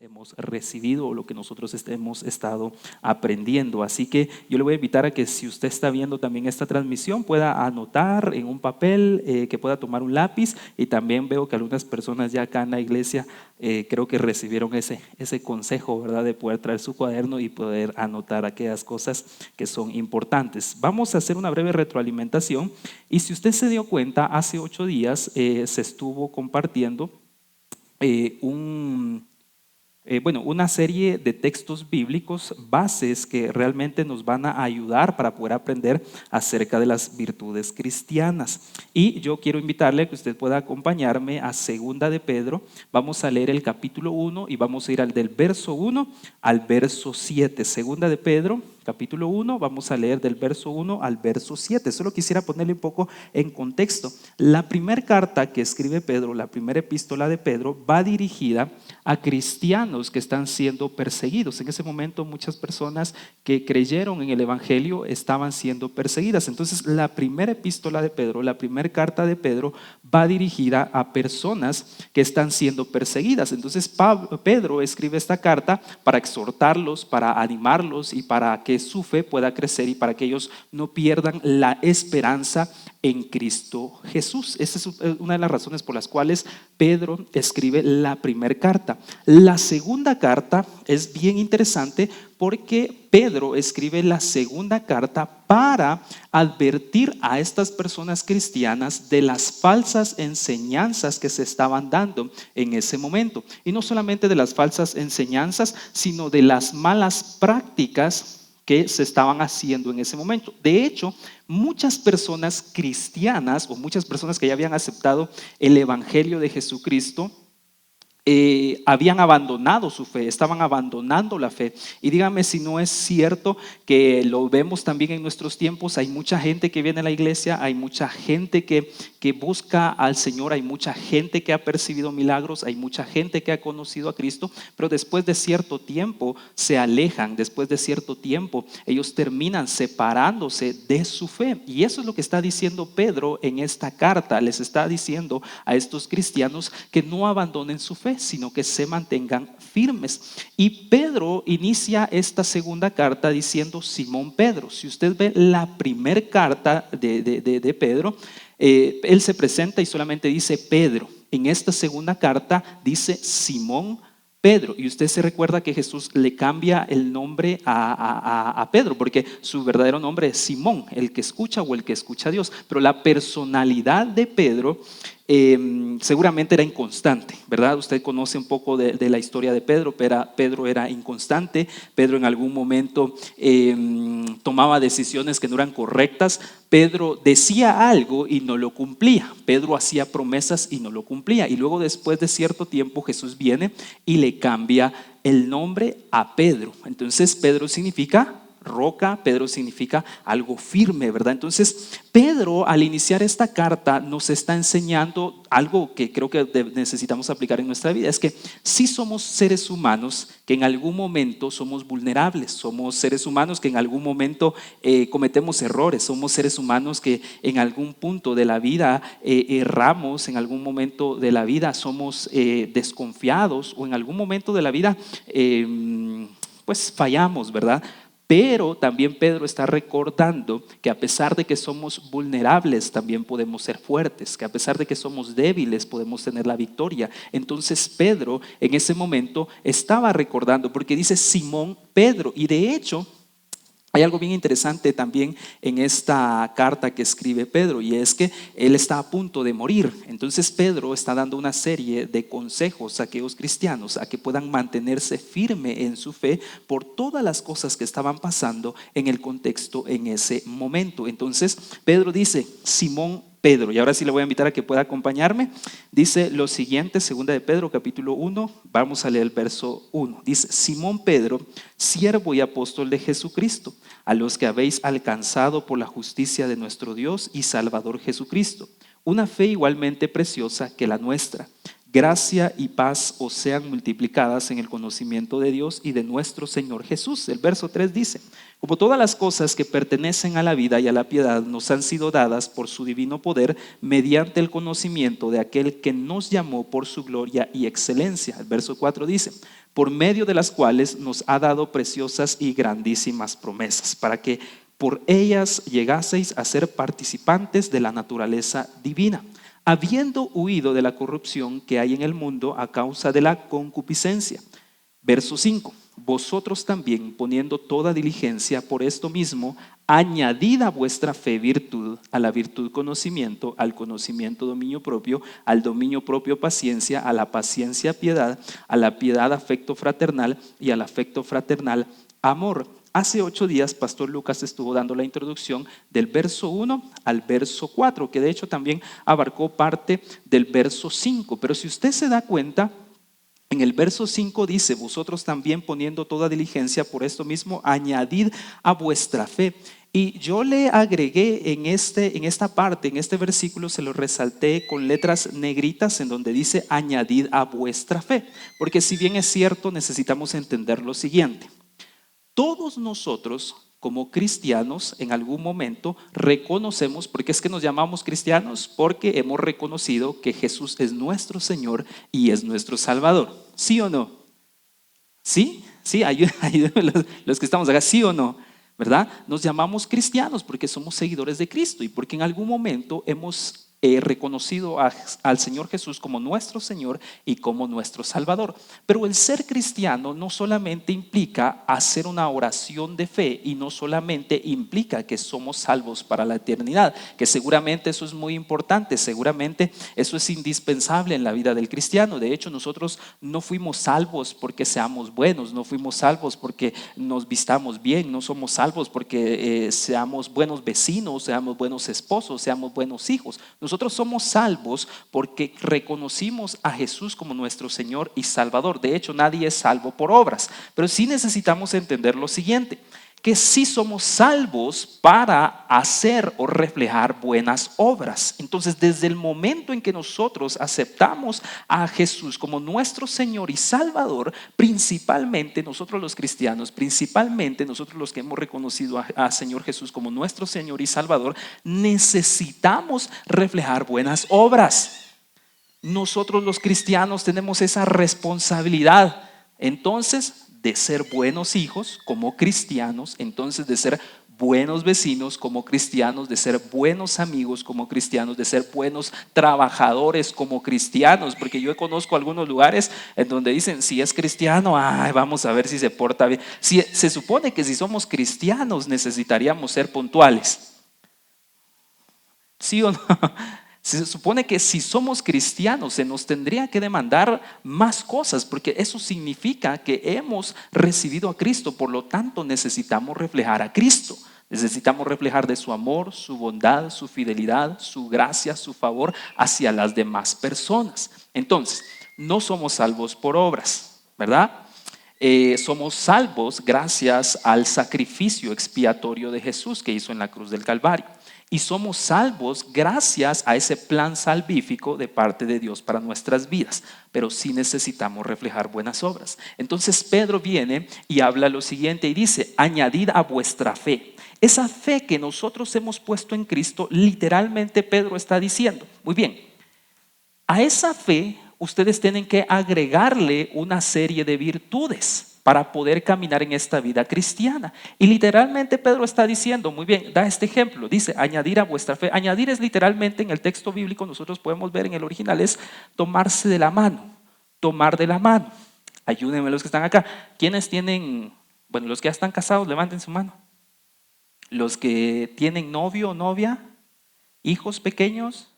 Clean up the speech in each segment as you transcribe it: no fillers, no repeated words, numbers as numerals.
hemos recibido o lo que nosotros hemos estado aprendiendo. Así que yo le voy a invitar a que si usted está viendo también esta transmisión pueda anotar en un papel, que pueda tomar un lápiz, y también veo que algunas personas ya acá en la iglesia creo que recibieron ese consejo, ¿verdad? De poder traer su cuaderno y poder anotar aquellas cosas que son importantes. Vamos a hacer una breve retroalimentación y si usted se dio cuenta, hace 8 días se estuvo compartiendo una serie de textos bíblicos, bases que realmente nos van a ayudar para poder aprender acerca de las virtudes cristianas. Y yo quiero invitarle a que usted pueda acompañarme a Segunda de Pedro. Vamos a leer el capítulo 1 y vamos a ir del verso 1 al verso 7. Segunda de Pedro, capítulo 1, vamos a leer del verso 1 al verso 7. Solo quisiera ponerle un poco en contexto. La primera carta que escribe Pedro, la primera epístola de Pedro, va dirigida a cristianos que están siendo perseguidos. En ese momento muchas personas que creyeron en el evangelio estaban siendo perseguidas. Entonces la primera epístola de Pedro, la primera carta de Pedro va dirigida a personas que están siendo perseguidas. Entonces Pedro escribe esta carta para exhortarlos, para animarlos y para que su fe pueda crecer y para que ellos no pierdan la esperanza en Cristo Jesús. Esa es una de las razones por las cuales Pedro escribe la primera carta. La segunda carta es bien interesante porque Pedro escribe la segunda carta para advertir a estas personas cristianas de las falsas enseñanzas que se estaban dando en ese momento. Y no solamente de las falsas enseñanzas, sino de las malas prácticas que se estaban haciendo en ese momento. De hecho, muchas personas cristianas o muchas personas que ya habían aceptado el evangelio de Jesucristo habían abandonado su fe, estaban abandonando la fe. Y dígame si no es cierto que lo vemos también en nuestros tiempos. Hay mucha gente que viene a la iglesia, hay mucha gente que busca al Señor, hay mucha gente que ha percibido milagros, hay mucha gente que ha conocido a Cristo, pero después de cierto tiempo se alejan, después de cierto tiempo ellos terminan separándose de su fe. Y eso es lo que está diciendo Pedro en esta carta. Les está diciendo a estos cristianos que no abandonen su fe, sino que se mantengan firmes. Y Pedro inicia esta segunda carta diciendo Simón Pedro. Si usted ve la primera carta de Pedro, él se presenta y solamente dice Pedro. En esta segunda carta dice Simón Pedro, y usted se recuerda que Jesús le cambia el nombre a Pedro, porque su verdadero nombre es Simón, el que escucha o el que escucha a Dios. Pero la personalidad de Pedro seguramente era inconstante, ¿verdad? Usted conoce un poco de la historia de Pedro. Pedro era inconstante. Pedro en algún momento tomaba decisiones que no eran correctas. Pedro decía algo y no lo cumplía. Pedro hacía promesas y no lo cumplía. Y luego, después de cierto tiempo, Jesús viene y le cambia el nombre a Pedro. Entonces Pedro significa roca, Pedro significa algo firme, ¿verdad? Entonces Pedro, al iniciar esta carta, nos está enseñando algo que creo que necesitamos aplicar en nuestra vida. Es que sí somos seres humanos que en algún momento somos vulnerables, somos seres humanos que en algún momento cometemos errores, somos seres humanos que en algún punto de la vida erramos, en algún momento de la vida somos desconfiados, o en algún momento de la vida pues fallamos, ¿verdad? Pero también Pedro está recordando que a pesar de que somos vulnerables, también podemos ser fuertes, que a pesar de que somos débiles, podemos tener la victoria. Entonces Pedro en ese momento estaba recordando, porque dice Simón Pedro, y de hecho hay algo bien interesante también en esta carta que escribe Pedro, y es que él está a punto de morir. Entonces Pedro está dando una serie de consejos a aquellos cristianos a que puedan mantenerse firme en su fe por todas las cosas que estaban pasando en el contexto en ese momento. Entonces Pedro dice Simón Pedro, y ahora sí le voy a invitar a que pueda acompañarme. Dice lo siguiente, segunda de Pedro, capítulo 1, vamos a leer el verso 1. Dice: Simón Pedro, siervo y apóstol de Jesucristo, a los que habéis alcanzado por la justicia de nuestro Dios y Salvador Jesucristo, una fe igualmente preciosa que la nuestra. Gracia y paz os sean multiplicadas en el conocimiento de Dios y de nuestro Señor Jesús. El verso 3 dice: como todas las cosas que pertenecen a la vida y a la piedad nos han sido dadas por su divino poder, mediante el conocimiento de aquel que nos llamó por su gloria y excelencia. El verso 4 dice: por medio de las cuales nos ha dado preciosas y grandísimas promesas, para que por ellas llegaseis a ser participantes de la naturaleza divina, habiendo huido de la corrupción que hay en el mundo a causa de la concupiscencia. Verso 5: vosotros también, poniendo toda diligencia por esto mismo, añadid a vuestra fe virtud, a la virtud conocimiento, al conocimiento dominio propio, al dominio propio paciencia, a la paciencia piedad, a la piedad afecto fraternal y al afecto fraternal amor. Hace 8 días, Pastor Lucas estuvo dando la introducción del verso 1 al verso 4, que de hecho también abarcó parte del verso 5. Pero si usted se da cuenta, en el verso 5 dice: vosotros también, poniendo toda diligencia por esto mismo, añadid a vuestra fe. Y yo le agregué en esta parte, en este versículo, se lo resalté con letras negritas en donde dice: añadid a vuestra fe. Porque si bien es cierto, necesitamos entender lo siguiente. Todos nosotros como cristianos en algún momento reconocemos, ¿por qué es que nos llamamos cristianos? Porque hemos reconocido que Jesús es nuestro Señor y es nuestro Salvador. ¿Sí o no? ¿Sí? Sí, ayúdenme los que estamos acá, ¿sí o no? ¿Verdad? Nos llamamos cristianos porque somos seguidores de Cristo y porque en algún momento hemos reconocido al Señor Jesús como nuestro Señor y como nuestro Salvador. Pero el ser cristiano no solamente implica hacer una oración de fe y no solamente implica que somos salvos para la eternidad, que seguramente eso es muy importante, seguramente eso es indispensable en la vida del cristiano. De hecho, nosotros no fuimos salvos porque seamos buenos, no fuimos salvos porque nos vistamos bien, no somos salvos porque seamos buenos vecinos, seamos buenos esposos, seamos buenos hijos. Nosotros somos salvos porque reconocimos a Jesús como nuestro Señor y Salvador. De hecho, nadie es salvo por obras, pero sí necesitamos entender lo siguiente, que sí somos salvos para hacer o reflejar buenas obras. Entonces, desde el momento en que nosotros aceptamos a Jesús como nuestro Señor y Salvador, principalmente nosotros los cristianos, principalmente nosotros los que hemos reconocido a Señor Jesús como nuestro Señor y Salvador, necesitamos reflejar buenas obras. Nosotros los cristianos tenemos esa responsabilidad. Entonces, de ser buenos hijos como cristianos, entonces de ser buenos vecinos como cristianos, de ser buenos amigos como cristianos, de ser buenos trabajadores como cristianos, porque yo conozco algunos lugares en donde dicen: si es cristiano, vamos a ver si se porta bien. Se supone que si somos cristianos necesitaríamos ser puntuales, ¿sí o no? Se supone que si somos cristianos se nos tendría que demandar más cosas, porque eso significa que hemos recibido a Cristo, por lo tanto necesitamos reflejar a Cristo. Necesitamos reflejar de su amor, su bondad, su fidelidad, su gracia, su favor hacia las demás personas. Entonces, no somos salvos por obras, ¿verdad? Somos salvos gracias al sacrificio expiatorio de Jesús que hizo en la cruz del Calvario. Y somos salvos gracias a ese plan salvífico de parte de Dios para nuestras vidas. Pero sí necesitamos reflejar buenas obras. Entonces Pedro viene y habla lo siguiente y dice: añadid a vuestra fe. Esa fe que nosotros hemos puesto en Cristo, literalmente Pedro está diciendo: muy bien, a esa fe ustedes tienen que agregarle una serie de virtudes para poder caminar en esta vida cristiana. Y literalmente Pedro está diciendo, muy bien, da este ejemplo, dice: añadir a vuestra fe. Añadir es literalmente, en el texto bíblico nosotros podemos ver en el original, es tomarse de la mano, tomar de la mano. Ayúdenme los que están acá. ¿Quiénes tienen, bueno, los que ya están casados, levanten su mano? Los que tienen novio o novia, hijos pequeños.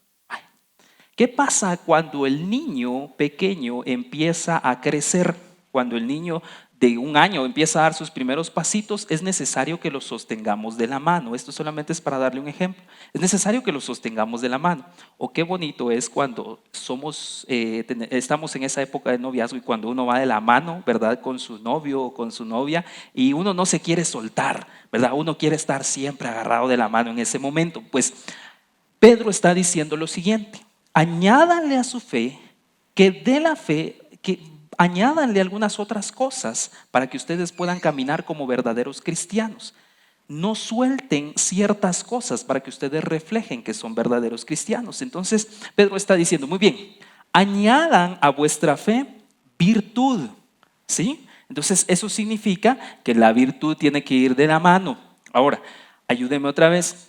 ¿Qué pasa cuando el niño pequeño empieza a crecer? Cuando el niño de 1 año empieza a dar sus primeros pasitos, es necesario que lo sostengamos de la mano. Esto solamente es para darle un ejemplo. Es necesario que lo sostengamos de la mano. O qué bonito es cuando estamos en esa época de noviazgo y cuando uno va de la mano, ¿verdad? Con su novio o con su novia, y uno no se quiere soltar, ¿verdad? Uno quiere estar siempre agarrado de la mano en ese momento. Pues Pedro está diciendo lo siguiente: añádanle a su fe que de la fe, que añádanle algunas otras cosas para que ustedes puedan caminar como verdaderos cristianos. No suelten ciertas cosas para que ustedes reflejen que son verdaderos cristianos. Entonces, Pedro está diciendo, muy bien, añadan a vuestra fe virtud, ¿sí? Entonces, eso significa que la virtud tiene que ir de la mano. Ahora, ayúdenme otra vez.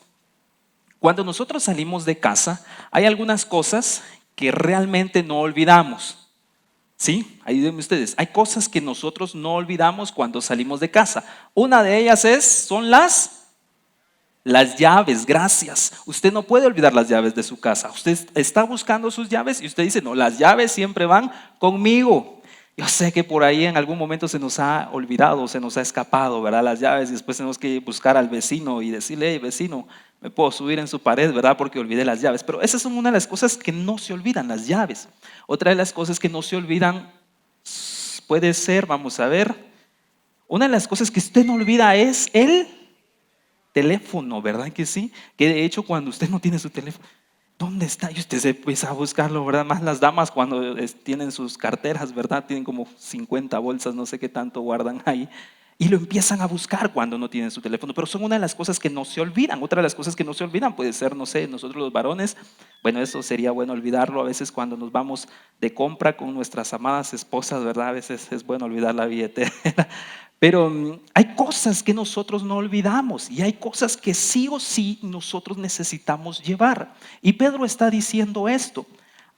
Cuando nosotros salimos de casa, hay algunas cosas que realmente no olvidamos. Sí, ayúdenme ustedes. Hay cosas que nosotros no olvidamos cuando salimos de casa. Una de ellas son las llaves, gracias. Usted no puede olvidar las llaves de su casa. Usted está buscando sus llaves y usted dice, no, las llaves siempre van conmigo. Yo sé que por ahí en algún momento se nos ha olvidado, se nos ha escapado, ¿verdad? Las llaves y después tenemos que buscar al vecino y decirle, hey, vecino, me puedo subir en su pared, ¿verdad? Porque olvidé las llaves. Pero esas son una de las cosas que no se olvidan, las llaves. Otra de las cosas que no se olvidan puede ser, vamos a ver, una de las cosas que usted no olvida es el teléfono, ¿verdad que sí? Que de hecho cuando usted no tiene su teléfono, ¿dónde está? Y usted se empieza a buscarlo, ¿verdad? Más las damas cuando tienen sus carteras, ¿verdad? Tienen como 50 bolsas, no sé qué tanto guardan ahí. Y lo empiezan a buscar cuando no tienen su teléfono. Pero son una de las cosas que no se olvidan. Otra de las cosas que no se olvidan puede ser, no sé, nosotros los varones. Bueno, eso sería bueno olvidarlo a veces cuando nos vamos de compra con nuestras amadas esposas, ¿verdad? A veces es bueno olvidar la billetera. Pero hay cosas que nosotros no olvidamos y hay cosas que sí o sí nosotros necesitamos llevar. Y Pedro está diciendo esto,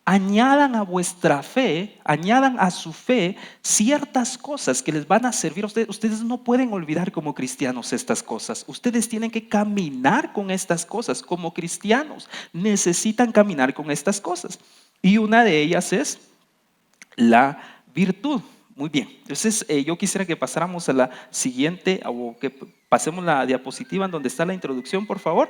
añadan a vuestra fe, añadan a su fe ciertas cosas que les van a servir a ustedes. Ustedes no pueden olvidar como cristianos estas cosas. Ustedes tienen que caminar con estas cosas como cristianos. Necesitan caminar con estas cosas. Y una de ellas es la virtud. Muy bien, entonces yo quisiera que pasáramos a la siguiente, o que pasemos la diapositiva en donde está la introducción, por favor.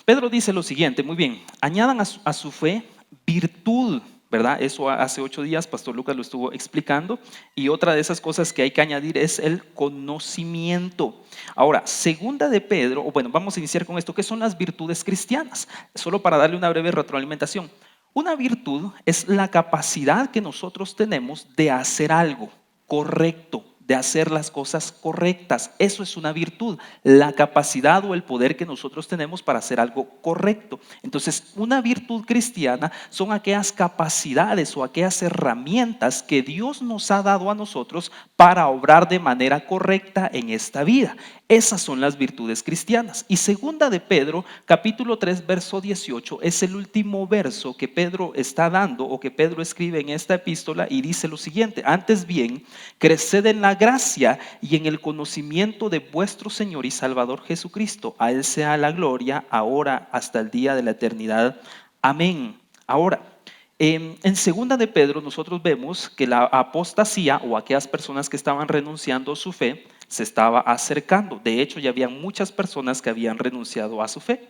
Pedro dice lo siguiente, muy bien, añadan a su fe virtud, ¿verdad? Eso hace 8 días Pastor Lucas lo estuvo explicando. Y otra de esas cosas que hay que añadir es el conocimiento. Ahora, segunda de Pedro, o bueno, vamos a iniciar con esto, ¿qué son las virtudes cristianas? Solo para darle una breve retroalimentación. Una virtud es la capacidad que nosotros tenemos de hacer algo correcto, de hacer las cosas correctas. Eso es una virtud, la capacidad o el poder que nosotros tenemos para hacer algo correcto. Entonces, una virtud cristiana son aquellas capacidades o aquellas herramientas que Dios nos ha dado a nosotros para obrar de manera correcta en esta vida. Esas son las virtudes cristianas. Y segunda de Pedro, capítulo 3, verso 18, es el último verso que Pedro está dando o que Pedro escribe en esta epístola y dice lo siguiente: antes bien, creced en la gracia y en el conocimiento de vuestro Señor y Salvador Jesucristo. A Él sea la gloria, ahora hasta el día de la eternidad. Amén. Ahora, en segunda de Pedro nosotros vemos que la apostasía o aquellas personas que estaban renunciando a su fe se estaba acercando. De hecho, ya habían muchas personas que habían renunciado a su fe.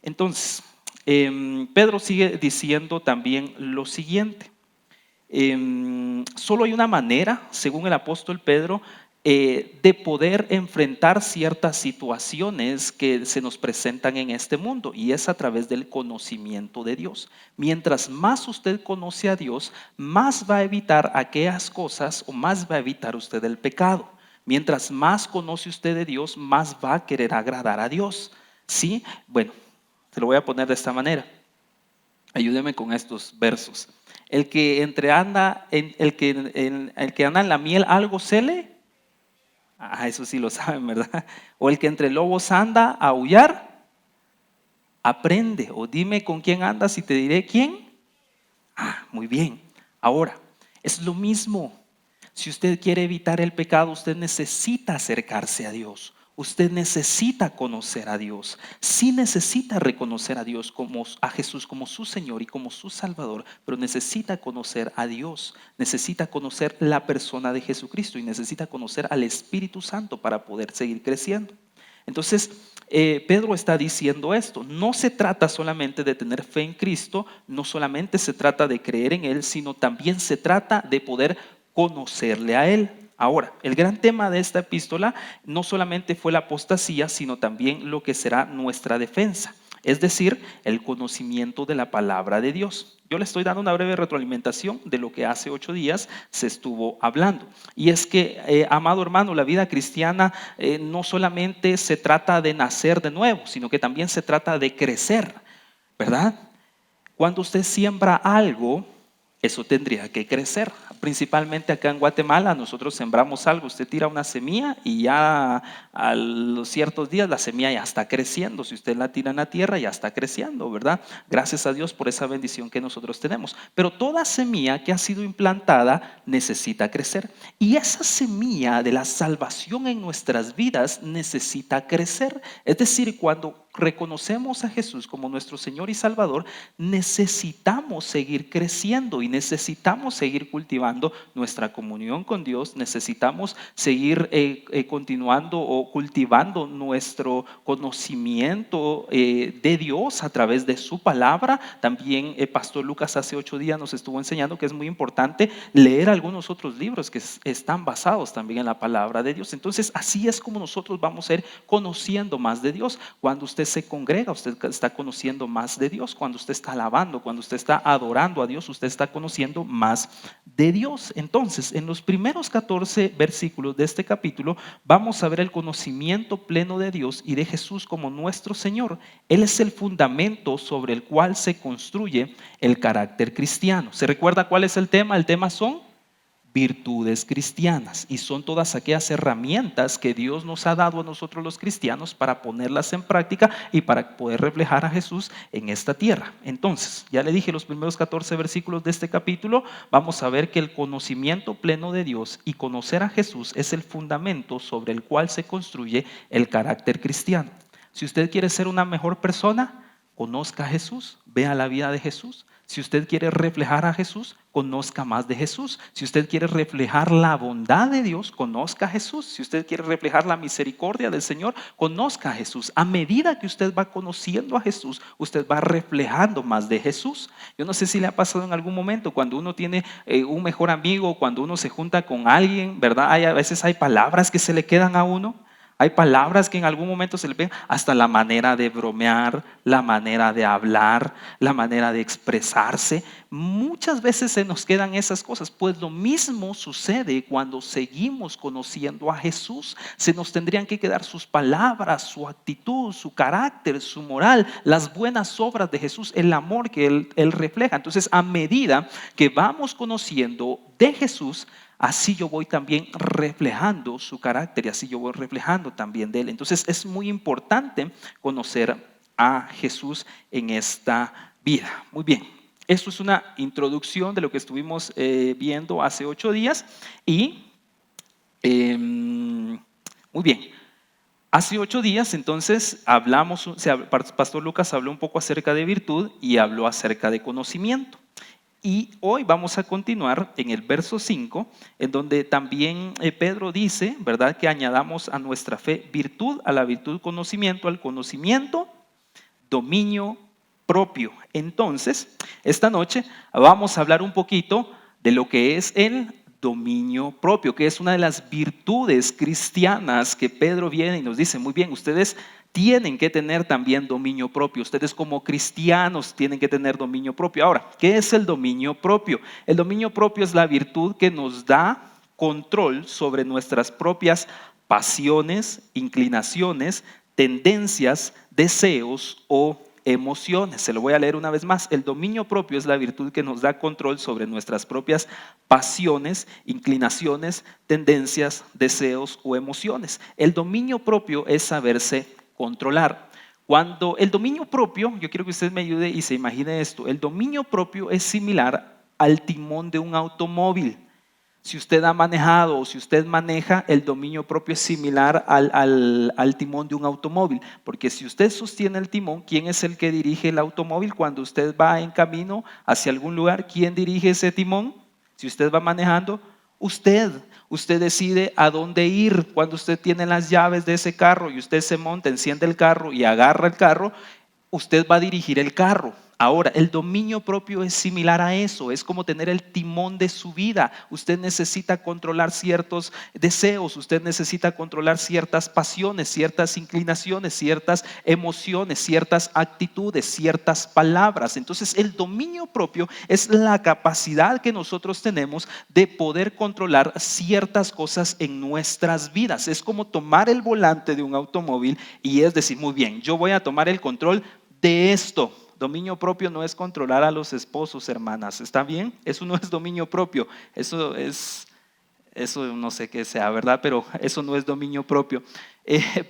Entonces, Pedro sigue diciendo también lo siguiente. Solo hay una manera, según el apóstol Pedro, de poder enfrentar ciertas situaciones que se nos presentan en este mundo, y es a través del conocimiento de Dios. Mientras más usted conoce a Dios, más va a evitar aquellas cosas o más va a evitar usted el pecado. Mientras más conoce usted de Dios, más va a querer agradar a Dios. ¿Sí? Bueno, te lo voy a poner de esta manera. Ayúdeme con estos versos. El que anda en la miel, algo se le. Eso sí lo saben, ¿verdad? O el que entre lobos anda a aullar, aprende. O dime con quién andas y te diré quién. Muy bien. Ahora, es lo mismo. Si usted quiere evitar el pecado, usted necesita acercarse a Dios. Usted necesita conocer a Dios. Sí necesita reconocer a Dios a Jesús como su Señor y como su Salvador, pero necesita conocer a Dios. Necesita conocer la persona de Jesucristo y necesita conocer al Espíritu Santo para poder seguir creciendo. Entonces, Pedro está diciendo esto. No se trata solamente de tener fe en Cristo, no solamente se trata de creer en Él, sino también se trata de poder conocerle a Él. Ahora, el gran tema de esta epístola no solamente fue la apostasía, sino también lo que será nuestra defensa. es decir, el conocimiento de la palabra de Dios. Yo le estoy dando una breve retroalimentación de lo que hace 8 días se estuvo hablando. Y es que, amado hermano, la vida cristiana no solamente se trata de nacer de nuevo, sino que también se trata de crecer, ¿verdad? Cuando usted siembra algo, eso tendría que crecer. Principalmente acá en Guatemala nosotros sembramos algo, usted tira una semilla y ya a los ciertos días la semilla ya está creciendo. Si usted la tira en la tierra ya está creciendo, ¿verdad? Gracias a Dios por esa bendición que nosotros tenemos. Pero toda semilla que ha sido implantada necesita crecer. Y esa semilla de la salvación en nuestras vidas necesita crecer. Es decir, cuando reconocemos a Jesús como nuestro Señor y Salvador, necesitamos seguir creciendo y necesitamos seguir cultivando nuestra comunión con Dios, necesitamos seguir continuando o cultivando nuestro conocimiento de Dios a través de su palabra. También Pastor Lucas hace 8 días nos estuvo enseñando que es muy importante leer algunos otros libros que están basados también en la palabra de Dios. Entonces así es como nosotros vamos a ir conociendo más de Dios. Cuando usted se congrega, usted está conociendo más de Dios. Cuando usted está alabando, cuando usted está adorando a Dios, usted está conociendo más de Dios. Entonces, en los primeros 14 versículos de este capítulo, vamos a ver el conocimiento pleno de Dios y de Jesús como nuestro Señor. Él es el fundamento sobre el cual se construye el carácter cristiano. ¿Se recuerda cuál es el tema? El tema son virtudes cristianas, y son todas aquellas herramientas que Dios nos ha dado a nosotros los cristianos para ponerlas en práctica y para poder reflejar a Jesús en esta tierra. Entonces, ya le dije los primeros 14 versículos de este capítulo, vamos a ver que el conocimiento pleno de Dios y conocer a Jesús es el fundamento sobre el cual se construye el carácter cristiano. Si usted quiere ser una mejor persona, conozca a Jesús, vea la vida de Jesús. Si usted quiere reflejar a Jesús, conozca más de Jesús. Si usted quiere reflejar la bondad de Dios, conozca a Jesús. Si usted quiere reflejar la misericordia del Señor, conozca a Jesús. A medida que usted va conociendo a Jesús, usted va reflejando más de Jesús. Yo no sé si le ha pasado en algún momento cuando uno tiene un mejor amigo, cuando uno se junta con alguien, ¿verdad? A veces hay palabras que se le quedan a uno. Hay palabras que en algún momento se le ven, hasta la manera de bromear, la manera de hablar, la manera de expresarse. Muchas veces se nos quedan esas cosas. Pues lo mismo sucede cuando seguimos conociendo a Jesús. Se nos tendrían que quedar sus palabras, su actitud, su carácter, su moral, las buenas obras de Jesús, el amor que Él refleja. Entonces, a medida que vamos conociendo de Jesús, así yo voy también reflejando su carácter y así yo voy reflejando también de Él. Entonces es muy importante conocer a Jesús en esta vida. Muy bien, esto es una introducción de lo que estuvimos viendo hace 8 días y muy bien. Hace 8 días entonces Pastor Lucas habló un poco acerca de virtud y habló acerca de conocimiento. Y hoy vamos a continuar en el verso 5, en donde también Pedro dice, ¿verdad?, que añadamos a nuestra fe virtud, a la virtud conocimiento, al conocimiento dominio propio. Entonces, esta noche vamos a hablar un poquito de lo que es el dominio propio, que es una de las virtudes cristianas que Pedro viene y nos dice, muy bien, ustedes tienen que tener también dominio propio. Ustedes como cristianos tienen que tener dominio propio. Ahora, ¿qué es el dominio propio? El dominio propio es la virtud que nos da control sobre nuestras propias pasiones, inclinaciones, tendencias, deseos o emociones. Se lo voy a leer una vez más. El dominio propio es la virtud que nos da control sobre nuestras propias pasiones, inclinaciones, tendencias, deseos o emociones. El dominio propio es saberse controlar. Cuando el dominio propio, yo quiero que usted me ayude y se imagine esto, el dominio propio es similar al timón de un automóvil. Si usted ha manejado o si usted maneja, el dominio propio es similar al timón de un automóvil. Porque si usted sostiene el timón, ¿quién es el que dirige el automóvil? Cuando usted va en camino hacia algún lugar, ¿quién dirige ese timón? Si usted va manejando, usted decide a dónde ir. Cuando usted tiene las llaves de ese carro y usted se monta, enciende el carro y agarra el carro, usted va a dirigir el carro. Ahora, el dominio propio es similar a eso, es como tener el timón de su vida. Usted necesita controlar ciertos deseos, usted necesita controlar ciertas pasiones, ciertas inclinaciones, ciertas emociones, ciertas actitudes, ciertas palabras. Entonces, el dominio propio es la capacidad que nosotros tenemos de poder controlar ciertas cosas en nuestras vidas. Es como tomar el volante de un automóvil y es decir, muy bien, yo voy a tomar el control de esto. Dominio propio no es controlar a los esposos, hermanas, ¿está bien? Eso no es dominio propio, eso no sé qué sea, ¿verdad? Pero eso no es dominio propio.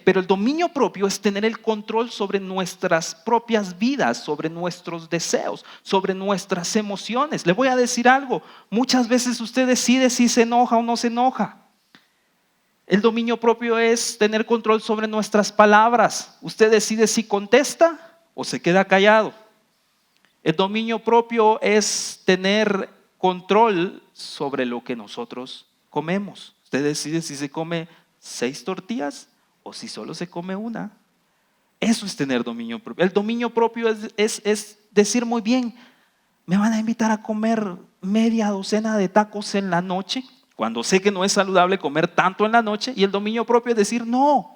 Pero el dominio propio es tener el control sobre nuestras propias vidas, sobre nuestros deseos, sobre nuestras emociones. Le voy a decir algo, muchas veces usted decide si se enoja o no se enoja. El dominio propio es tener control sobre nuestras palabras. Usted decide si contesta o se queda callado. El dominio propio es tener control sobre lo que nosotros comemos. Usted decide si se come 6 tortillas o si solo se come una. Eso es tener dominio propio. El dominio propio es decir muy bien, me van a invitar a comer media docena de tacos en la noche, cuando sé que no es saludable comer tanto en la noche, y el dominio propio es decir no.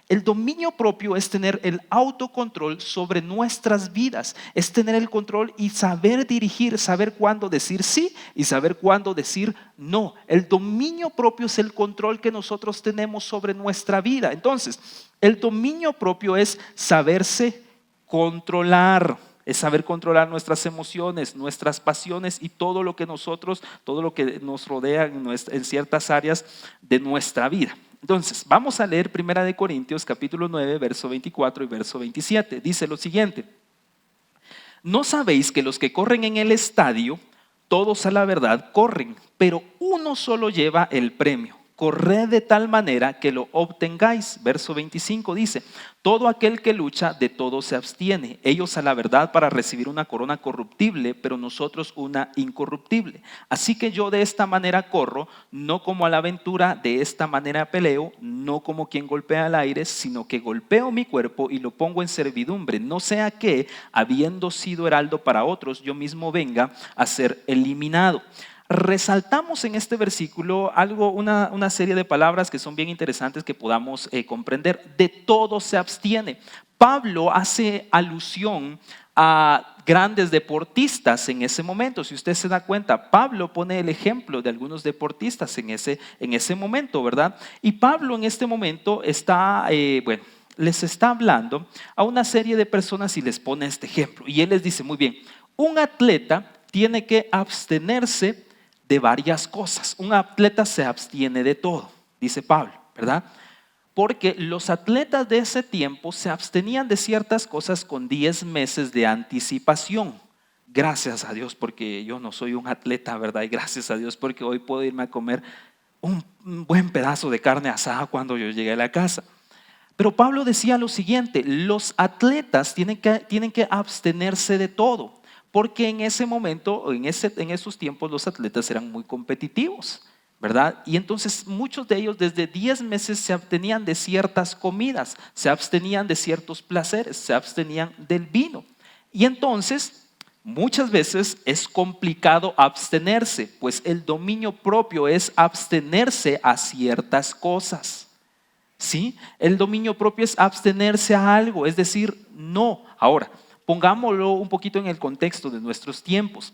El dominio propio es tener el autocontrol sobre nuestras vidas, es tener el control y saber dirigir, saber cuándo decir sí y saber cuándo decir no. El dominio propio es el control que nosotros tenemos sobre nuestra vida. Entonces, el dominio propio es saberse controlar. Es saber controlar nuestras emociones, nuestras pasiones y todo lo que nos rodea en ciertas áreas de nuestra vida. Entonces, vamos a leer 1 Corintios capítulo 9, verso 24 y verso 27. Dice lo siguiente: ¿no sabéis que los que corren en el estadio, todos a la verdad corren, pero uno solo lleva el premio? Corred de tal manera que lo obtengáis. Verso 25 dice: todo aquel que lucha, de todo se abstiene. Ellos a la verdad para recibir una corona corruptible, pero nosotros una incorruptible. Así que yo de esta manera corro, no como a la aventura, de esta manera peleo, no como quien golpea al aire, sino que golpeo mi cuerpo y lo pongo en servidumbre, no sea que, habiendo sido heraldo para otros, yo mismo venga a ser eliminado. Resaltamos en este versículo una serie de palabras que son bien interesantes que podamos comprender. De todo se abstiene. Pablo hace alusión a grandes deportistas en ese momento. Si usted se da cuenta, Pablo pone el ejemplo de algunos deportistas en ese momento, ¿verdad? Y Pablo en este momento les está hablando a una serie de personas y les pone este ejemplo. Y él les dice, muy bien, un atleta tiene que abstenerse de varias cosas. Un atleta se abstiene de todo, dice Pablo, ¿verdad? Porque los atletas de ese tiempo se abstenían de ciertas cosas con 10 meses de anticipación. Gracias a Dios porque yo no soy un atleta, ¿verdad? Y gracias a Dios porque hoy puedo irme a comer un buen pedazo de carne asada cuando yo llegue a la casa. Pero Pablo decía lo siguiente: los atletas tienen que abstenerse de todo. Porque en ese momento, en esos tiempos, los atletas eran muy competitivos, ¿verdad? Y entonces muchos de ellos desde 10 meses se abstenían de ciertas comidas, se abstenían de ciertos placeres, se abstenían del vino. Y entonces muchas veces es complicado abstenerse, pues el dominio propio es abstenerse a ciertas cosas. ¿Sí? El dominio propio es abstenerse a algo, es decir, no. Ahora, pongámoslo un poquito en el contexto de nuestros tiempos.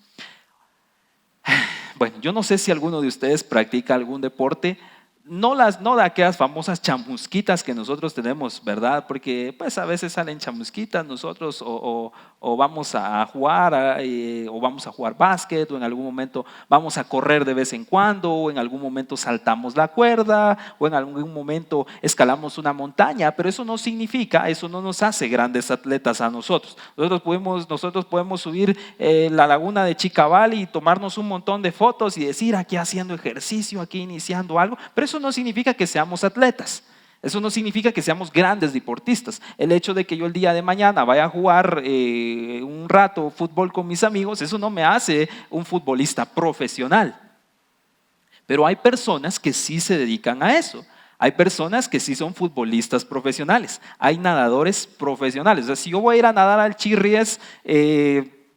Bueno, yo no sé si alguno de ustedes practica algún deporte, no de aquellas famosas chamusquitas que nosotros tenemos, ¿verdad? Porque pues a veces salen chamusquitas nosotros o vamos a jugar o vamos a jugar básquet, o en algún momento vamos a correr de vez en cuando, o en algún momento saltamos la cuerda, o en algún momento escalamos una montaña, pero eso no significa, eso no nos hace grandes atletas a nosotros. Nosotros podemos subir la laguna de Chicabal y tomarnos un montón de fotos y decir aquí haciendo ejercicio, aquí iniciando algo, pero eso no significa que seamos atletas. Eso no significa que seamos grandes deportistas. El hecho de que yo el día de mañana vaya a jugar un rato fútbol con mis amigos, eso no me hace un futbolista profesional. Pero hay personas que sí se dedican a eso. Hay personas que sí son futbolistas profesionales. Hay nadadores profesionales. O sea, si yo voy a ir a nadar al Chirries,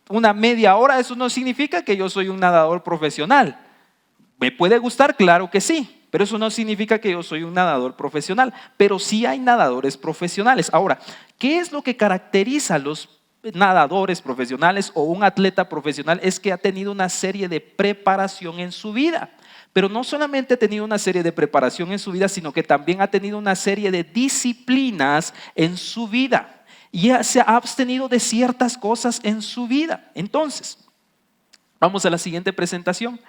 una media hora, eso no significa que yo soy un nadador profesional. ¿Me puede gustar? Claro que sí, pero eso no significa que yo soy un nadador profesional. Pero sí hay nadadores profesionales. Ahora, ¿qué es lo que caracteriza a los nadadores profesionales o un atleta profesional? Es que ha tenido una serie de preparación en su vida. Pero no solamente ha tenido una serie de preparación en su vida, sino que también ha tenido una serie de disciplinas en su vida. Y se ha abstenido de ciertas cosas en su vida. Entonces, vamos a la siguiente presentación.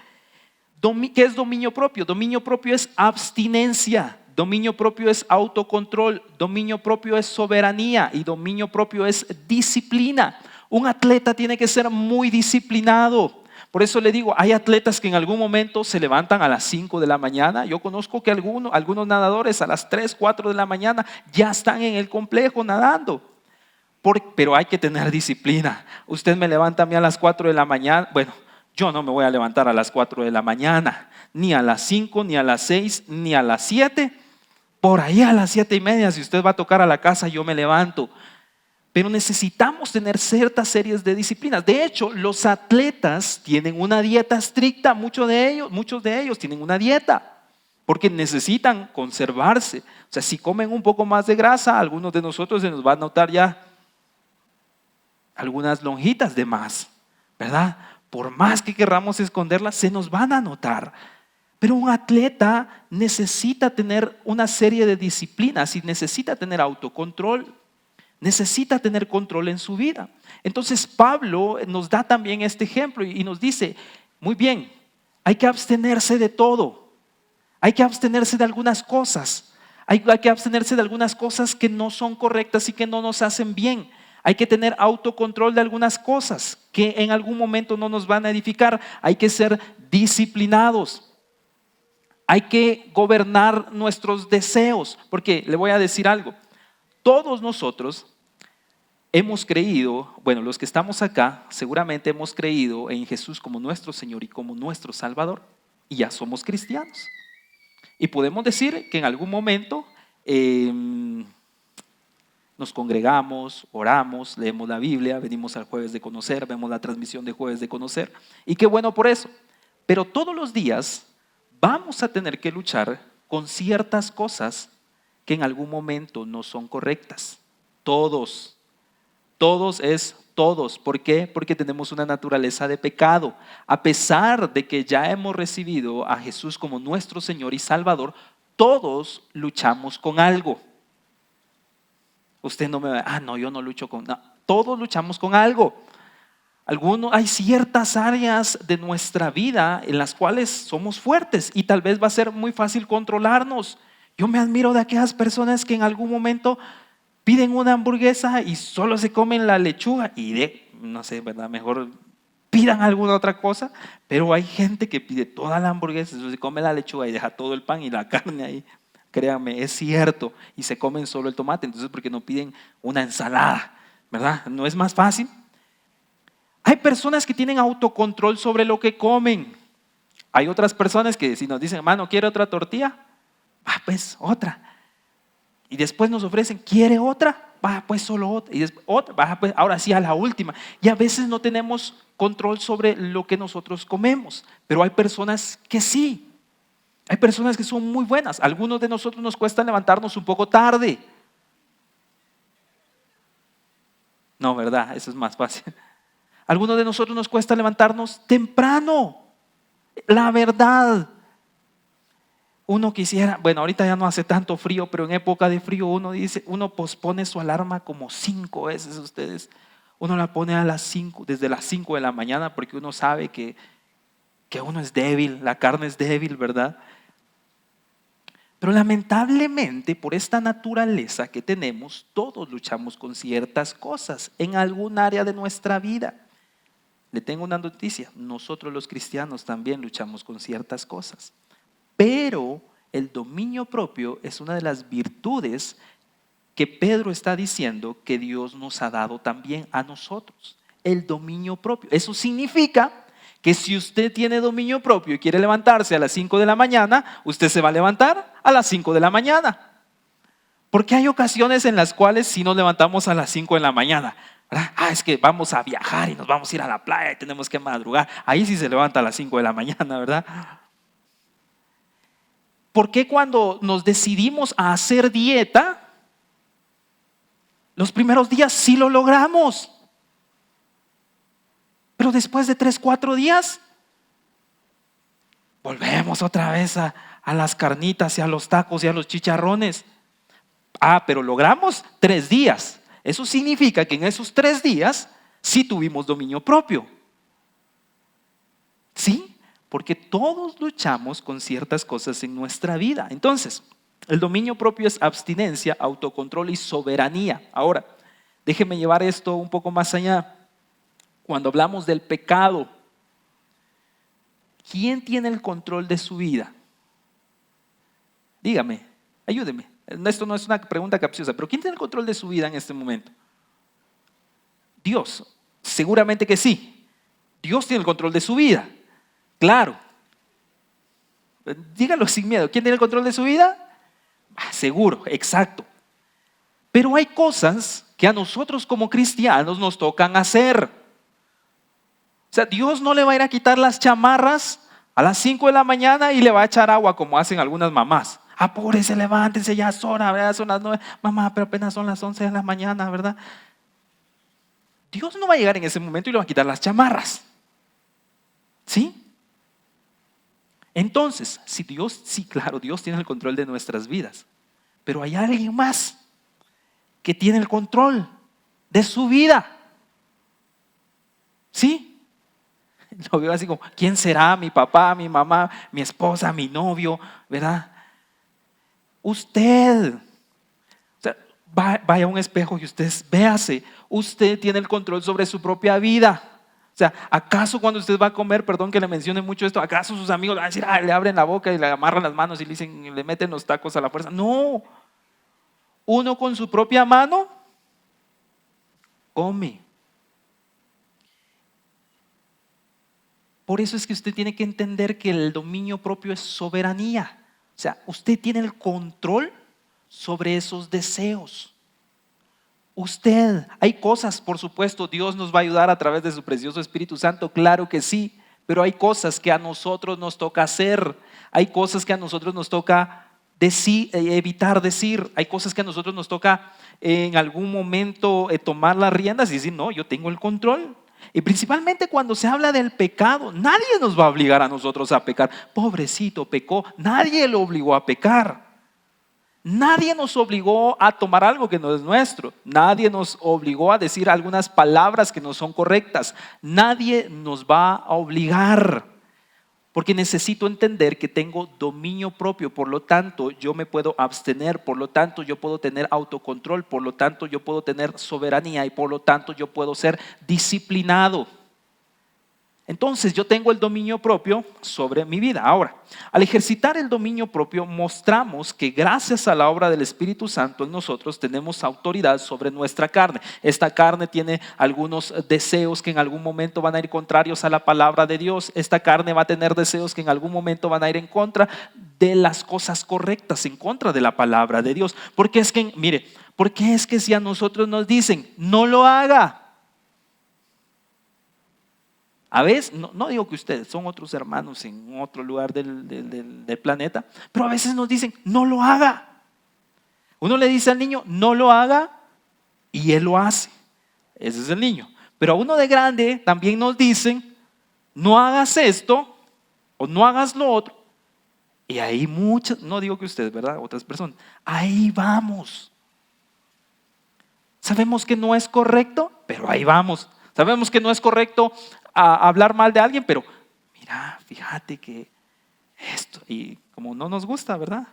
¿Qué es dominio propio? Dominio propio es abstinencia. Dominio propio es autocontrol. Dominio propio es soberanía. Y dominio propio es disciplina. Un atleta tiene que ser muy disciplinado. Por eso le digo, hay atletas que en algún momento se levantan a las 5 de la mañana. Yo conozco que algunos nadadores a las 3, 4 de la mañana ya están en el complejo nadando. Pero hay que tener disciplina. Usted me levanta a mí a las 4 de la mañana. Bueno, yo no me voy a levantar a las 4 de la mañana, ni a las 5, ni a las 6, ni a las 7. Por ahí a las 7:30, si usted va a tocar a la casa, yo me levanto. Pero necesitamos tener ciertas series de disciplinas. De hecho, los atletas tienen una dieta estricta, muchos de ellos tienen una dieta, porque necesitan conservarse. O sea, si comen un poco más de grasa, a algunos de nosotros se nos va a notar ya algunas lonjitas de más, ¿verdad? Por más que querramos esconderlas, se nos van a notar. Pero un atleta necesita tener una serie de disciplinas y necesita tener autocontrol. Necesita tener control en su vida. Entonces Pablo nos da también este ejemplo y nos dice, muy bien, hay que abstenerse de todo. Hay que abstenerse de algunas cosas. Hay que abstenerse de algunas cosas que no son correctas y que no nos hacen bien. Hay que tener autocontrol de algunas cosas que en algún momento no nos van a edificar. Hay que ser disciplinados. Hay que gobernar nuestros deseos. Porque le voy a decir algo. Todos nosotros hemos creído, bueno, los que estamos acá seguramente hemos creído en Jesús como nuestro Señor y como nuestro Salvador y ya somos cristianos. Y podemos decir que en algún momento nos congregamos, oramos, leemos la Biblia, venimos al Jueves de Conocer, vemos la transmisión de Jueves de Conocer y qué bueno por eso. Pero todos los días vamos a tener que luchar con ciertas cosas que en algún momento no son correctas. Todos. ¿Por qué? Porque tenemos una naturaleza de pecado. A pesar de que ya hemos recibido a Jesús como nuestro Señor y Salvador, todos luchamos con algo. Usted no me va, no, yo no lucho con nada. Todos luchamos con algo. Hay ciertas áreas de nuestra vida en las cuales somos fuertes y tal vez va a ser muy fácil controlarnos. Yo me admiro de aquellas personas que en algún momento piden una hamburguesa y solo se comen la lechuga y no sé, ¿verdad? Mejor pidan alguna otra cosa, pero hay gente que pide toda la hamburguesa, se come la lechuga y deja todo el pan y la carne ahí. Créanme, es cierto, y se comen solo el tomate, entonces ¿por qué no piden una ensalada? ¿Verdad? ¿No es más fácil? Hay personas que tienen autocontrol sobre lo que comen. Hay otras personas que si nos dicen, hermano, ¿quiere otra tortilla? Pues otra. Y después nos ofrecen, ¿quiere otra? Pues solo otra. Y después otra, pues ahora sí a la última. Y a veces no tenemos control sobre lo que nosotros comemos, pero hay personas que sí. Hay personas que son muy buenas. Algunos de nosotros nos cuesta levantarnos un poco tarde. No, ¿verdad? Eso es más fácil. Algunos de nosotros nos cuesta levantarnos temprano. La verdad. Uno quisiera, bueno, ahorita ya no hace tanto frío, pero en época de frío uno pospone su alarma como 5 veces ustedes. Uno la pone a las 5, desde las 5 de la mañana porque uno sabe que uno es débil, la carne es débil, ¿verdad? Pero lamentablemente por esta naturaleza que tenemos, todos luchamos con ciertas cosas en algún área de nuestra vida. Le tengo una noticia, nosotros los cristianos también luchamos con ciertas cosas. Pero el dominio propio es una de las virtudes que Pedro está diciendo que Dios nos ha dado también a nosotros. El dominio propio. Eso significa que si usted tiene dominio propio y quiere levantarse a las 5 de la mañana, usted se va a levantar a las 5 de la mañana. Porque hay ocasiones en las cuales sí nos levantamos a las 5 de la mañana. ¿verdad? Es que vamos a viajar y nos vamos a ir a la playa y tenemos que madrugar. Ahí sí se levanta a las 5 de la mañana, ¿verdad? ¿Por qué cuando nos decidimos a hacer dieta, los primeros días sí lo logramos? Pero después de 3, 4 días, volvemos otra vez a las carnitas y a los tacos y a los chicharrones. Pero logramos 3 días. Eso significa que en esos 3 días sí tuvimos dominio propio. ¿Sí? Porque todos luchamos con ciertas cosas en nuestra vida. Entonces, el dominio propio es abstinencia, autocontrol y soberanía. Ahora, déjeme llevar esto un poco más allá. Cuando hablamos del pecado, ¿quién tiene el control de su vida? Dígame, ayúdeme. Esto no es una pregunta capciosa, pero ¿quién tiene el control de su vida en este momento? Dios. Seguramente que sí. Dios tiene el control de su vida. Claro. Dígalo sin miedo. ¿Quién tiene el control de su vida? Seguro, exacto. Pero hay cosas que a nosotros como cristianos nos tocan hacer. O sea, Dios no le va a ir a quitar las chamarras a las 5 de la mañana y le va a echar agua como hacen algunas mamás. Apúrese, levántense, ya es hora, ¿verdad? Son las 9. Mamá, pero apenas son las 11 de la mañana, ¿verdad? Dios no va a llegar en ese momento y le va a quitar las chamarras. ¿Sí? Entonces, sí, claro, Dios tiene el control de nuestras vidas. Pero hay alguien más que tiene el control de su vida. ¿Sí? Lo veo así como, ¿quién será? Mi papá, mi mamá, mi esposa, mi novio, ¿verdad? Usted. O sea, vaya a un espejo y usted véase. Usted tiene el control sobre su propia vida. O sea, ¿acaso cuando usted va a comer, perdón que le mencione mucho esto, acaso sus amigos van a decir, le abren la boca y le amarran las manos y le meten los tacos a la fuerza? No. Uno con su propia mano come. Por eso es que usted tiene que entender que el dominio propio es soberanía. O sea, usted tiene el control sobre esos deseos. Hay cosas, por supuesto, Dios nos va a ayudar a través de su precioso Espíritu Santo, claro que sí, pero hay cosas que a nosotros nos toca hacer, hay cosas que a nosotros nos toca evitar decir, hay cosas que a nosotros nos toca en algún momento tomar las riendas y decir, no, yo tengo el control. Y principalmente cuando se habla del pecado, nadie nos va a obligar a nosotros a pecar. Pobrecito, pecó, nadie lo obligó a pecar. Nadie nos obligó a tomar algo que no es nuestro. Nadie nos obligó a decir algunas palabras que no son correctas. Nadie nos va a obligar. Porque necesito entender que tengo dominio propio, por lo tanto yo me puedo abstener, por lo tanto yo puedo tener autocontrol, por lo tanto yo puedo tener soberanía y por lo tanto yo puedo ser disciplinado. Entonces yo tengo el dominio propio sobre mi vida. Ahora, al ejercitar el dominio propio mostramos que gracias a la obra del Espíritu Santo en nosotros tenemos autoridad sobre nuestra carne. Esta carne tiene algunos deseos que en algún momento van a ir contrarios a la palabra de Dios. Esta carne va a tener deseos que en algún momento van a ir en contra de las cosas correctas, en contra de la palabra de Dios. Porque es que si a nosotros nos dicen, no lo haga, a veces, no digo que ustedes son otros hermanos en otro lugar del planeta, pero a veces nos dicen, no lo haga. Uno le dice al niño, no lo haga, y él lo hace. Ese es el niño. Pero a uno de grande también nos dicen, no hagas esto o no hagas lo otro. Y ahí muchas, no digo que ustedes, ¿verdad? Otras personas, ahí vamos. Sabemos que no es correcto, pero ahí vamos. Sabemos que no es correcto a hablar mal de alguien, pero mira, fíjate que esto, y como no nos gusta, ¿verdad?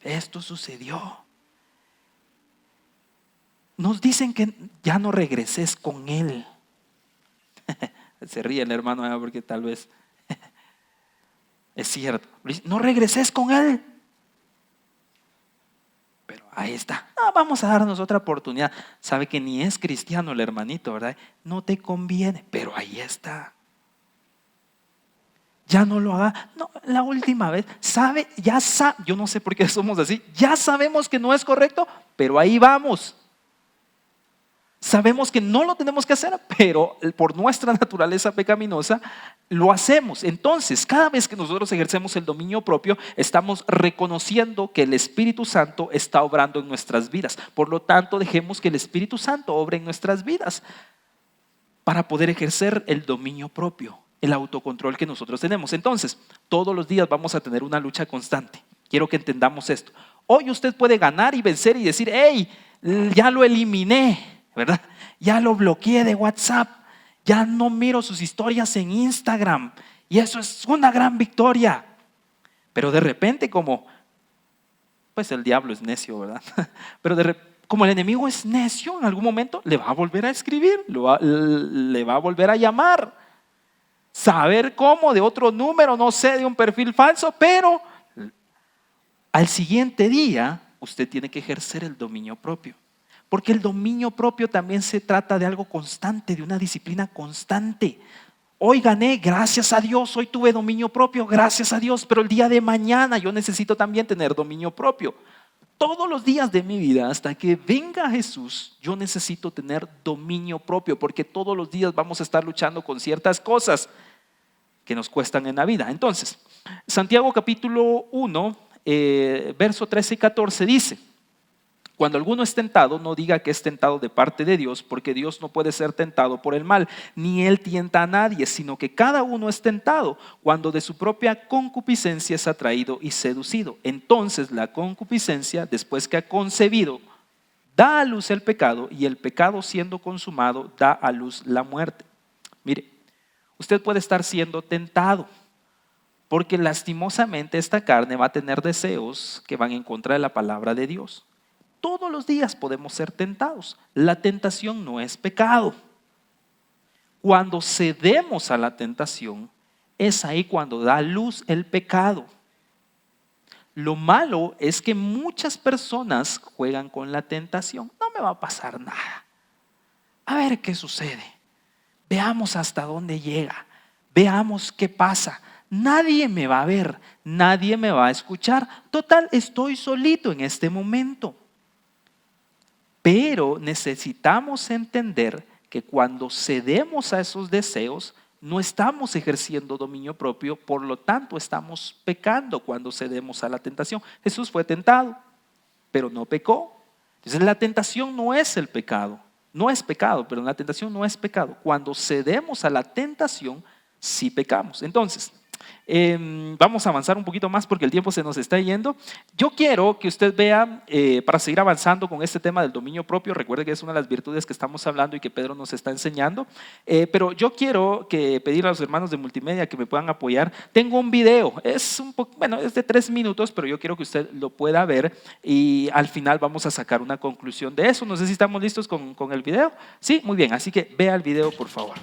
Esto sucedió. Nos dicen que ya no regreses con él. Se ríe el hermano porque tal vez es cierto. No regreses con él. Pero ahí está. Vamos a darnos otra oportunidad. Sabe que ni es cristiano el hermanito, ¿verdad? No te conviene, pero ahí está. Ya no lo haga. No, la última vez, yo no sé por qué somos así. Ya sabemos que no es correcto, pero ahí vamos. Sabemos que no lo tenemos que hacer, pero por nuestra naturaleza pecaminosa lo hacemos. Entonces, cada vez que nosotros ejercemos el dominio propio, estamos reconociendo que el Espíritu Santo está obrando en nuestras vidas. Por lo tanto, dejemos que el Espíritu Santo obre en nuestras vidas para poder ejercer el dominio propio, el autocontrol que nosotros tenemos. Entonces, todos los días vamos a tener una lucha constante. Quiero que entendamos esto. Hoy usted puede ganar y vencer y decir, hey, ya lo eliminé, ¿verdad? Ya lo bloqueé de WhatsApp, ya no miro sus historias en Instagram y eso es una gran victoria. Pero de repente pues el diablo es necio, ¿verdad? Pero como el enemigo es necio, en algún momento le va a volver a escribir, le va a volver a llamar. Saber cómo, de otro número, no sé, de un perfil falso, pero al siguiente día usted tiene que ejercer el dominio propio. Porque el dominio propio también se trata de algo constante, de una disciplina constante. Hoy gané, gracias a Dios, hoy tuve dominio propio, gracias a Dios, pero el día de mañana yo necesito también tener dominio propio. Todos los días de mi vida, hasta que venga Jesús, yo necesito tener dominio propio, porque todos los días vamos a estar luchando con ciertas cosas que nos cuestan en la vida. Entonces, Santiago capítulo 1, verso 13 y 14 dice: cuando alguno es tentado, no diga que es tentado de parte de Dios, porque Dios no puede ser tentado por el mal, ni Él tienta a nadie, sino que cada uno es tentado cuando de su propia concupiscencia es atraído y seducido. Entonces la concupiscencia, después que ha concebido, da a luz el pecado, y el pecado, siendo consumado, da a luz la muerte. Mire, usted puede estar siendo tentado, porque lastimosamente esta carne va a tener deseos que van en contra de la palabra de Dios. Todos los días podemos ser tentados. La tentación no es pecado. Cuando cedemos a la tentación, es ahí cuando da luz el pecado. Lo malo es que muchas personas juegan con la tentación. No me va a pasar nada. A ver qué sucede. Veamos hasta dónde llega. Veamos qué pasa. Nadie me va a ver. Nadie me va a escuchar. Total, estoy solito en este momento. Pero necesitamos entender que cuando cedemos a esos deseos, no estamos ejerciendo dominio propio, por lo tanto estamos pecando cuando cedemos a la tentación. Jesús fue tentado, pero no pecó. Entonces la tentación no es el pecado, no es pecado, pero la tentación no es pecado. Cuando cedemos a la tentación, sí pecamos. Entonces, vamos a avanzar un poquito más porque el tiempo se nos está yendo. Yo quiero que usted vea, para seguir avanzando con este tema del dominio propio, recuerde que es una de las virtudes que estamos hablando y que Pedro nos está enseñando, pero yo quiero pedir a los hermanos de multimedia que me puedan apoyar. Tengo un video, es de 3 minutos, pero yo quiero que usted lo pueda ver y al final vamos a sacar una conclusión de eso. No sé si estamos listos con el video. Sí, muy bien, así que vea el video, por favor.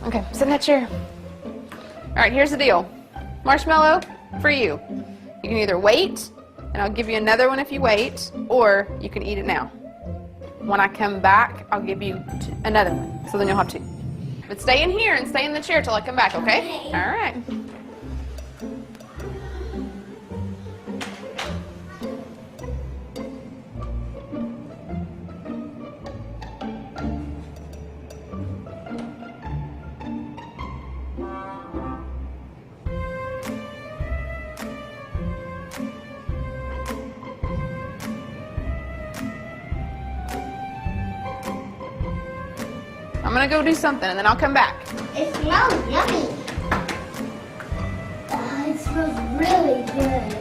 Okay, sit in that chair. All right, here's the deal. Marshmallow, for you. You can either wait, and I'll give you another one if you wait, or you can eat it now. When I come back, I'll give you another one, so then you'll have two. But stay in here and stay in the chair till I come back, okay? All right. I'm gonna go do something and then I'll come back. It smells yummy. It smells really good.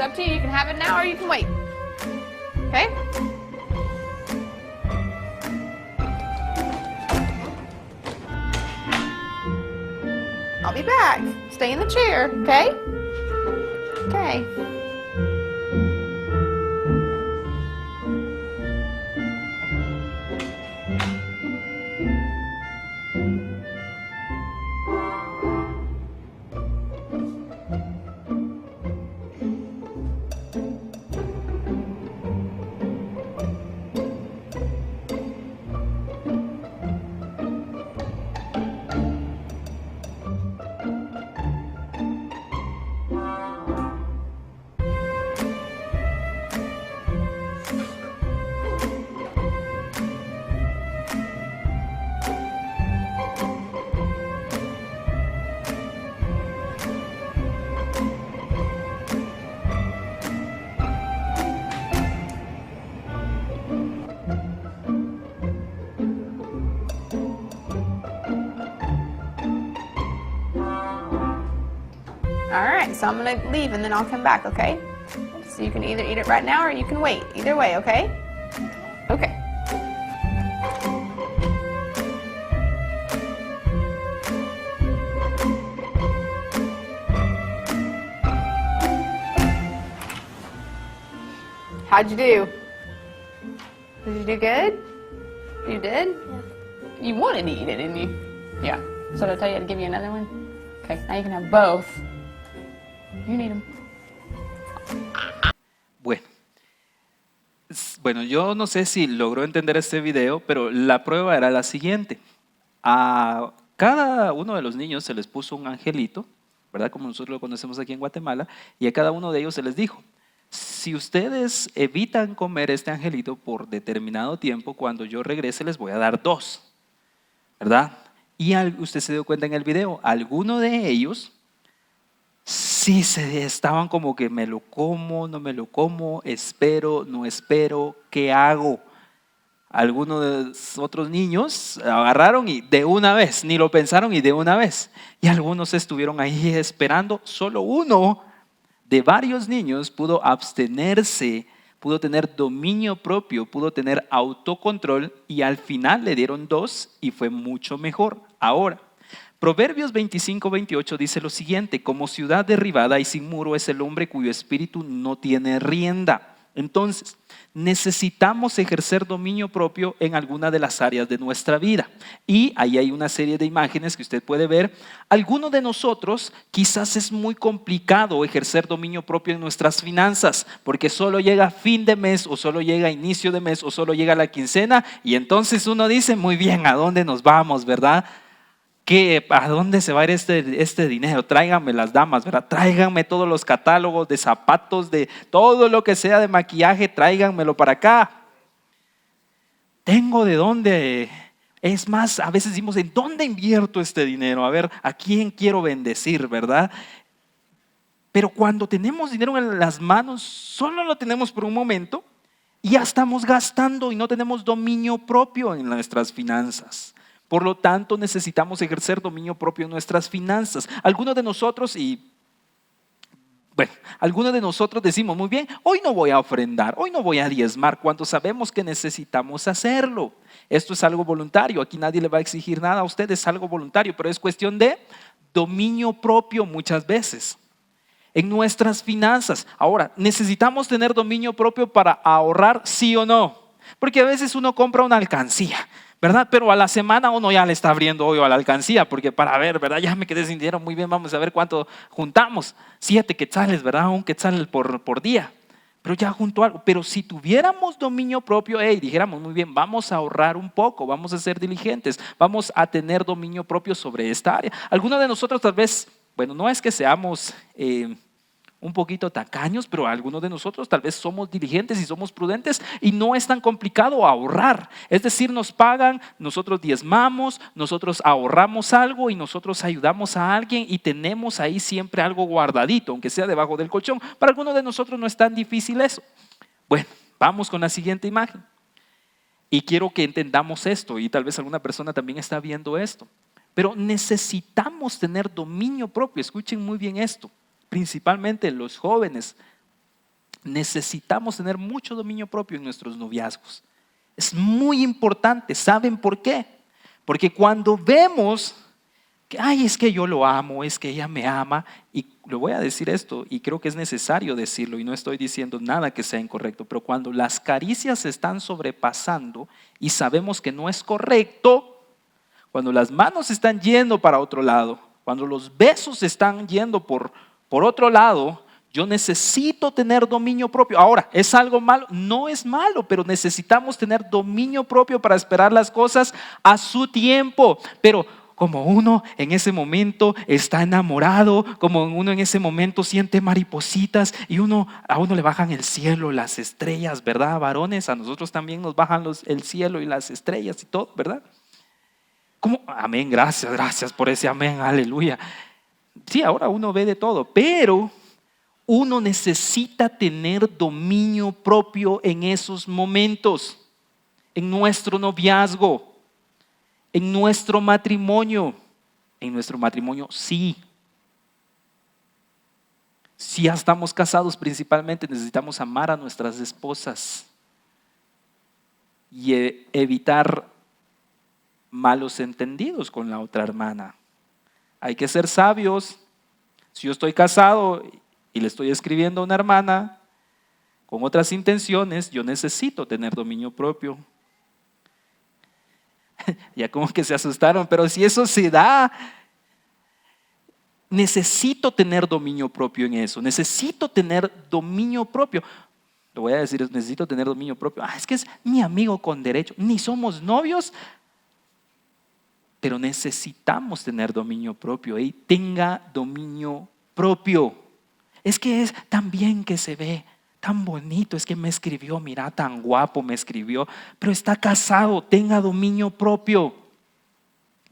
up to you. You can have it now or you can wait. Okay? I'll be back. Stay in the chair, okay? Okay. All right, so I'm gonna leave and then I'll come back, okay? So you can either eat it right now or you can wait. Either way, okay? Okay. How'd you do? Did you do good? You did? Yeah. You wanted to eat it, didn't you? Yeah. So did I tell you to give you another one? Okay, now you can have both. You need them. Bueno. Bueno, yo no sé si logró entender este video, pero la prueba era la siguiente. A cada uno de los niños se les puso un angelito, ¿verdad? Como nosotros lo conocemos aquí en Guatemala, y a cada uno de ellos se les dijo, si ustedes evitan comer este angelito por determinado tiempo, cuando yo regrese les voy a dar 2, ¿verdad? Y usted se dio cuenta en el video, alguno de ellos sí se estaban como que me lo como, no me lo como, espero, no espero, ¿qué hago? Algunos de los otros niños agarraron y de una vez, ni lo pensaron y de una vez. Y algunos estuvieron ahí esperando, solo uno de varios niños pudo abstenerse, pudo tener dominio propio, pudo tener autocontrol y al final le dieron 2 y fue mucho mejor. Ahora, Proverbios 25-28 dice lo siguiente, como ciudad derribada y sin muro es el hombre cuyo espíritu no tiene rienda. Entonces, necesitamos ejercer dominio propio en alguna de las áreas de nuestra vida. Y ahí hay una serie de imágenes que usted puede ver. Algunos de nosotros quizás es muy complicado ejercer dominio propio en nuestras finanzas, porque solo llega fin de mes o solo llega inicio de mes o solo llega la quincena y entonces uno dice, muy bien, ¿a dónde nos vamos, verdad? ¿A dónde se va a ir este dinero? Tráiganme las damas, ¿verdad? Tráiganme todos los catálogos de zapatos, de todo lo que sea de maquillaje, tráiganmelo para acá. Tengo de dónde. Es más, a veces decimos, ¿en dónde invierto este dinero? A ver, ¿a quién quiero bendecir, verdad? Pero cuando tenemos dinero en las manos, solo lo tenemos por un momento y ya estamos gastando y no tenemos dominio propio en nuestras finanzas. Por lo tanto, necesitamos ejercer dominio propio en nuestras finanzas. Algunos de nosotros decimos, muy bien, hoy no voy a ofrendar, hoy no voy a diezmar, cuando sabemos que necesitamos hacerlo. Esto es algo voluntario, aquí nadie le va a exigir nada a usted, es algo voluntario, pero es cuestión de dominio propio muchas veces. En nuestras finanzas, ahora, necesitamos tener dominio propio para ahorrar, sí o no, porque a veces uno compra una alcancía, ¿verdad? Pero a la semana uno ya le está abriendo hoyo a la alcancía porque para ver, ¿verdad? Ya me quedé sin dinero, muy bien, vamos a ver cuánto juntamos. 7 quetzales, ¿verdad? Un quetzal por día. Pero ya junto algo. Pero si tuviéramos dominio propio, dijéramos, muy bien, vamos a ahorrar un poco, vamos a ser diligentes, vamos a tener dominio propio sobre esta área. Algunos de nosotros tal vez, bueno, no es que seamos un poquito tacaños, pero algunos de nosotros tal vez somos diligentes y somos prudentes y no es tan complicado ahorrar. Es decir, nos pagan, nosotros diezmamos, nosotros ahorramos algo y nosotros ayudamos a alguien y tenemos ahí siempre algo guardadito, aunque sea debajo del colchón. Para algunos de nosotros no es tan difícil eso. Bueno, vamos con la siguiente imagen. Y quiero que entendamos esto y tal vez alguna persona también está viendo esto. Pero necesitamos tener dominio propio. Escuchen muy bien esto. Principalmente los jóvenes, necesitamos tener mucho dominio propio en nuestros noviazgos. Es muy importante. ¿Saben por qué? Porque cuando vemos que, ay, es que yo lo amo, es que ella me ama, y le voy a decir esto, y creo que es necesario decirlo, y no estoy diciendo nada que sea incorrecto, pero cuando las caricias se están sobrepasando y sabemos que no es correcto, cuando las manos están yendo para otro lado, cuando los besos están yendo por otro lado, yo necesito tener dominio propio. Ahora, ¿es algo malo? No es malo, pero necesitamos tener dominio propio para esperar las cosas a su tiempo. Pero como uno en ese momento está enamorado, como uno en ese momento siente maripositas y a uno le bajan el cielo, las estrellas, ¿verdad, varones? A nosotros también nos bajan el cielo y las estrellas y todo, ¿verdad? ¿Cómo? Amén, gracias por ese amén, aleluya. Sí, ahora uno ve de todo, pero uno necesita tener dominio propio en esos momentos, en nuestro noviazgo, en nuestro matrimonio. En nuestro matrimonio, sí. Si ya estamos casados, principalmente necesitamos amar a nuestras esposas y evitar malos entendidos con la otra hermana. Hay que ser sabios. Si yo estoy casado y le estoy escribiendo a una hermana con otras intenciones, yo necesito tener dominio propio. Ya como que se asustaron, pero si eso se da, necesito tener dominio propio en eso. Necesito tener dominio propio. Lo voy a decir, necesito tener dominio propio. Es que es mi amigo con derecho. Ni somos novios, pero necesitamos tener dominio propio. Y tenga dominio propio. Es que es tan bien que se ve, tan bonito, es que me escribió, mira, tan guapo me escribió, pero está casado, tenga dominio propio.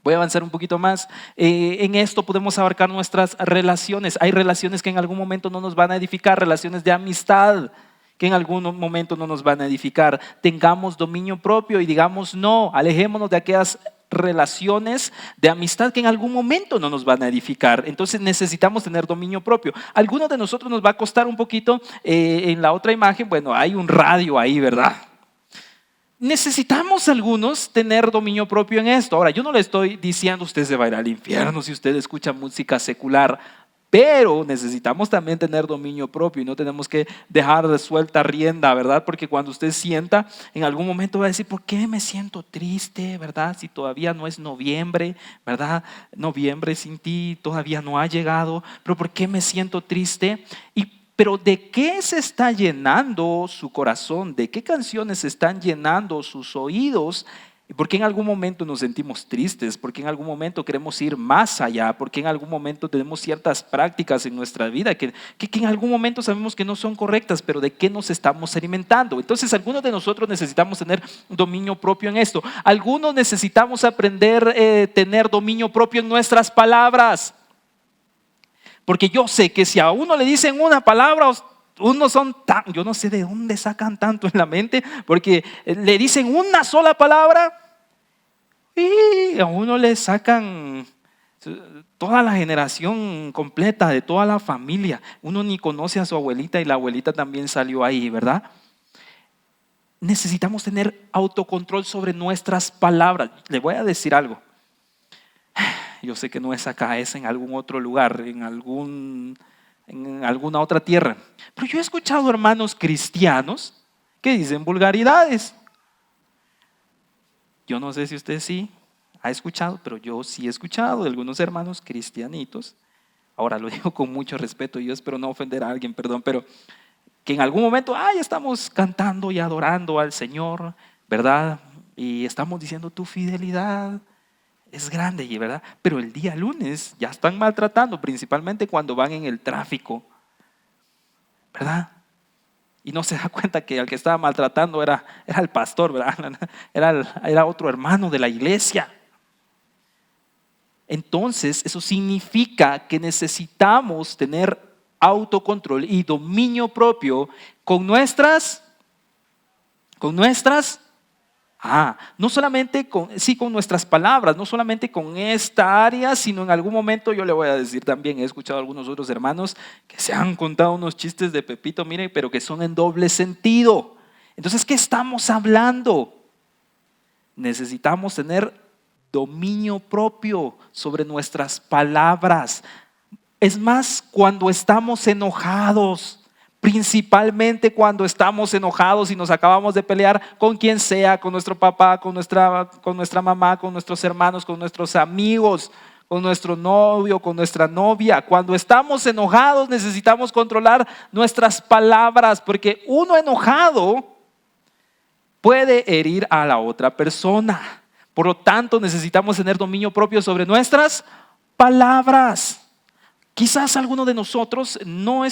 Voy a avanzar un poquito más. En esto podemos abarcar nuestras relaciones. Hay relaciones que en algún momento no nos van a edificar, relaciones de amistad que en algún momento no nos van a edificar. Tengamos dominio propio y digamos no, alejémonos de aquellas relaciones de amistad que en algún momento no nos van a edificar. Entonces necesitamos tener dominio propio. Algunos de nosotros nos va a costar un poquito. En la otra imagen, bueno, hay un radio ahí, ¿verdad? Necesitamos algunos tener dominio propio en esto. Ahora, yo no le estoy diciendo usted se va a ir al infierno si usted escucha música secular, pero necesitamos también tener dominio propio y no tenemos que dejar de suelta rienda, ¿verdad? Porque cuando usted sienta, en algún momento va a decir, ¿por qué me siento triste, verdad? Si todavía no es noviembre, ¿verdad? Noviembre sin ti todavía no ha llegado, pero ¿por qué me siento triste? Pero ¿de qué se está llenando su corazón? ¿De qué canciones se están llenando sus oídos? ¿Por qué en algún momento nos sentimos tristes? ¿Por qué en algún momento queremos ir más allá? ¿Por qué en algún momento tenemos ciertas prácticas en nuestra vida que en algún momento sabemos que no son correctas, pero de qué nos estamos alimentando? Entonces, algunos de nosotros necesitamos tener dominio propio en esto. Algunos necesitamos aprender a tener dominio propio en nuestras palabras. Porque yo sé que si a uno le dicen una palabra, unos son tan, yo no sé de dónde sacan tanto en la mente, porque le dicen una sola palabra y a uno le sacan toda la generación completa de toda la familia. Uno ni conoce a su abuelita y la abuelita también salió ahí, ¿verdad? Necesitamos tener autocontrol sobre nuestras palabras. Le voy a decir algo. Yo sé que no es acá, es en algún otro lugar, en alguna otra tierra. Pero yo he escuchado hermanos cristianos que dicen vulgaridades. Yo no sé si usted sí ha escuchado, pero yo sí he escuchado de algunos hermanos cristianitos. Ahora lo digo con mucho respeto, yo espero no ofender a alguien, perdón, pero que en algún momento, estamos cantando y adorando al Señor, ¿verdad? Y estamos diciendo tu fidelidad es grande, ¿verdad? Pero el día lunes ya están maltratando, principalmente cuando van en el tráfico, ¿verdad? Y no se da cuenta que el que estaba maltratando era el pastor, ¿verdad? Era otro hermano de la iglesia. Entonces, eso significa que necesitamos tener autocontrol y dominio propio con nuestras No solamente con nuestras palabras, no solamente con esta área, sino en algún momento yo le voy a decir también, he escuchado a algunos otros hermanos que se han contado unos chistes de Pepito, miren, pero que son en doble sentido. Entonces, ¿qué estamos hablando? Necesitamos tener dominio propio sobre nuestras palabras. Es más, cuando estamos enojados, principalmente cuando estamos enojados y nos acabamos de pelear con quien sea, con nuestro papá, con nuestra mamá, con nuestros hermanos, con nuestros amigos, con nuestro novio, con nuestra novia. Cuando estamos enojados necesitamos controlar nuestras palabras, porque uno enojado puede herir a la otra persona. Por lo tanto, necesitamos tener dominio propio sobre nuestras palabras. Quizás para alguno de nosotros no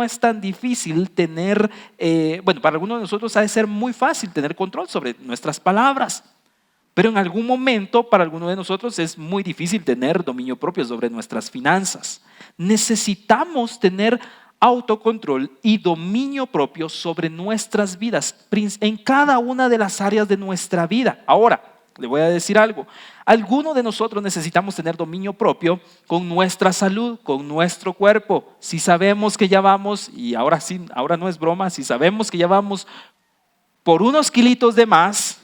es tan difícil tener, para algunos de nosotros ha de ser muy fácil tener control sobre nuestras palabras. Pero en algún momento para algunos de nosotros es muy difícil tener dominio propio sobre nuestras finanzas. Necesitamos tener autocontrol y dominio propio sobre nuestras vidas, en cada una de las áreas de nuestra vida. Ahora, le voy a decir algo. Algunos de nosotros necesitamos tener dominio propio con nuestra salud, con nuestro cuerpo. Si sabemos que ya vamos, y ahora sí, ahora no es broma, si sabemos que ya vamos por unos kilitos de más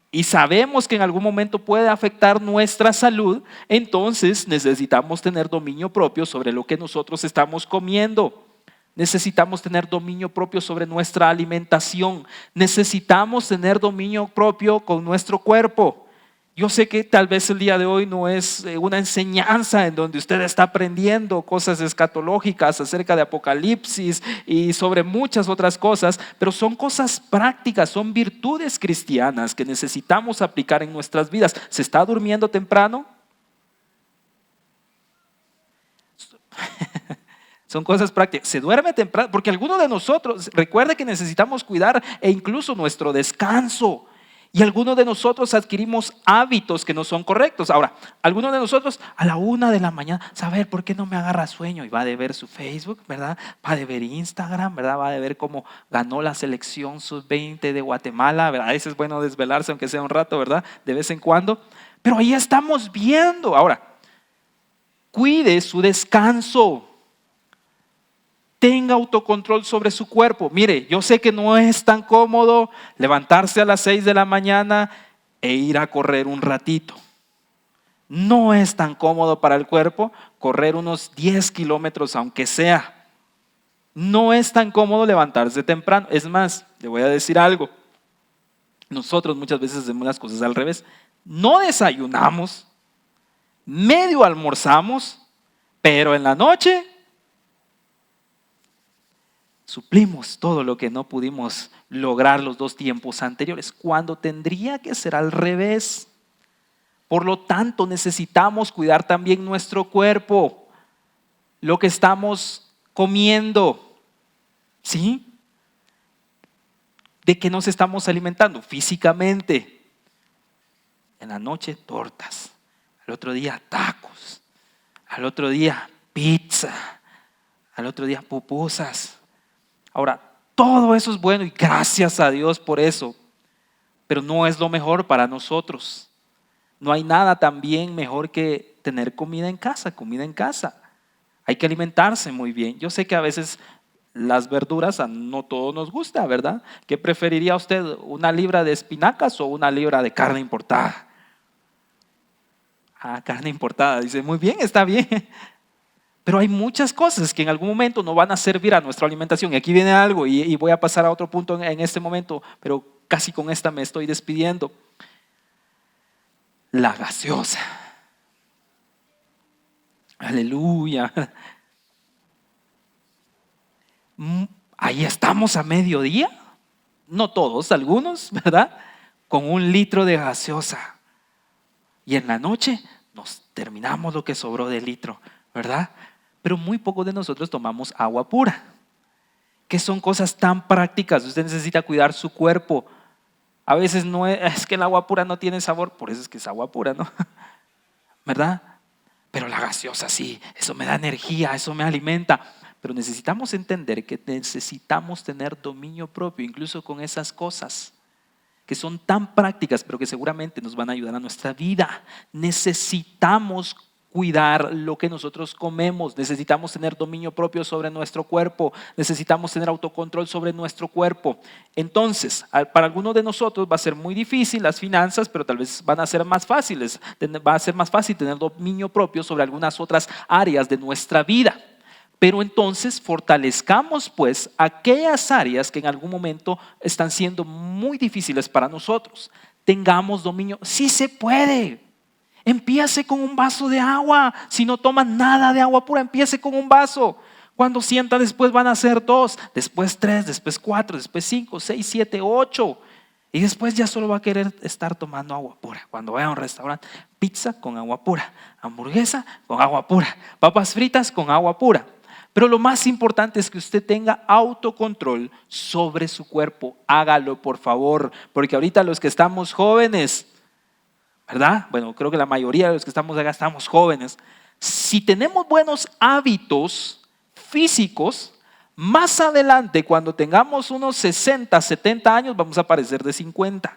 y sabemos que en algún momento puede afectar nuestra salud, entonces necesitamos tener dominio propio sobre lo que nosotros estamos comiendo. Necesitamos tener dominio propio sobre nuestra alimentación. Necesitamos tener dominio propio con nuestro cuerpo. Yo sé que tal vez el día de hoy no es una enseñanza en donde usted está aprendiendo cosas escatológicas acerca de Apocalipsis y sobre muchas otras cosas, pero son cosas prácticas, son virtudes cristianas que necesitamos aplicar en nuestras vidas. ¿Se está durmiendo temprano? Son cosas prácticas. Se duerme temprano, porque algunos de nosotros, recuerde que necesitamos cuidar e incluso nuestro descanso. Y algunos de nosotros adquirimos hábitos que no son correctos. Ahora, algunos de nosotros a la 1 de la mañana, saber por qué no me agarra sueño, y va de ver su Facebook, ¿verdad? Va de ver Instagram, ¿verdad? Va de ver cómo ganó la selección sub-20 de Guatemala, ¿verdad? A veces es bueno desvelarse, aunque sea un rato, ¿verdad? De vez en cuando. Pero ahí estamos viendo. Ahora, cuide su descanso. Tenga autocontrol sobre su cuerpo. Mire, yo sé que no es tan cómodo levantarse a las 6 de la mañana e ir a correr un ratito. No es tan cómodo para el cuerpo correr unos 10 kilómetros aunque sea. No es tan cómodo levantarse temprano. Es más, le voy a decir algo. Nosotros muchas veces hacemos las cosas al revés. No desayunamos, medio almorzamos, pero en la noche suplimos todo lo que no pudimos lograr los 2 tiempos anteriores, cuando tendría que ser al revés. Por lo tanto, necesitamos cuidar también nuestro cuerpo, lo que estamos comiendo, ¿sí? ¿De qué nos estamos alimentando? Físicamente. En la noche, tortas. Al otro día, tacos. Al otro día, pizza. Al otro día, pupusas. Ahora, todo eso es bueno y gracias a Dios por eso, pero no es lo mejor para nosotros. No hay nada también mejor que tener comida en casa, Hay que alimentarse muy bien. Yo sé que a veces las verduras a no todos nos gusta, ¿verdad? ¿Qué preferiría usted, una libra de espinacas o una libra de carne importada? Carne importada, dice, muy bien, está bien. Pero hay muchas cosas que en algún momento no van a servir a nuestra alimentación. Y aquí viene algo y voy a pasar a otro punto en este momento, pero casi con esta me estoy despidiendo. La gaseosa. Aleluya. Ahí estamos a mediodía. No todos, algunos, ¿verdad? Con 1 litro de gaseosa. Y en la noche nos terminamos lo que sobró del litro, ¿verdad? Pero muy pocos de nosotros tomamos agua pura, que son cosas tan prácticas. Usted necesita cuidar su cuerpo. A veces no es que el agua pura no tiene sabor, por eso es que es agua pura, ¿no? ¿Verdad? Pero la gaseosa sí, eso me da energía, eso me alimenta. Pero necesitamos entender que necesitamos tener dominio propio, incluso con esas cosas. que son tan prácticas, pero que seguramente nos van a ayudar a nuestra vida. Necesitamos cuidar lo que nosotros comemos, necesitamos tener dominio propio sobre nuestro cuerpo, necesitamos tener autocontrol sobre nuestro cuerpo. Entonces, para algunos de nosotros va a ser muy difícil las finanzas, pero tal vez van a ser más fáciles, va a ser más fácil tener dominio propio sobre algunas otras áreas de nuestra vida. Pero entonces fortalezcamos pues aquellas áreas que en algún momento están siendo muy difíciles para nosotros. Tengamos dominio, sí se puede. Empiece con un vaso de agua. Si no toma nada de agua pura, empiece con un vaso. Cuando sienta, después van a ser 2, después 3, después 4, después 5, 6, 7, 8. Y después ya solo va a querer estar tomando agua pura. Cuando vaya a un restaurante, pizza con agua pura, hamburguesa con agua pura, papas fritas con agua pura. Pero lo más importante es que usted tenga autocontrol sobre su cuerpo. Hágalo, por favor, porque ahorita los que estamos jóvenes, ¿verdad? Bueno, creo que la mayoría de los que estamos acá estamos jóvenes. Si tenemos buenos hábitos físicos, más adelante, cuando tengamos unos 60, 70 años, vamos a parecer de 50.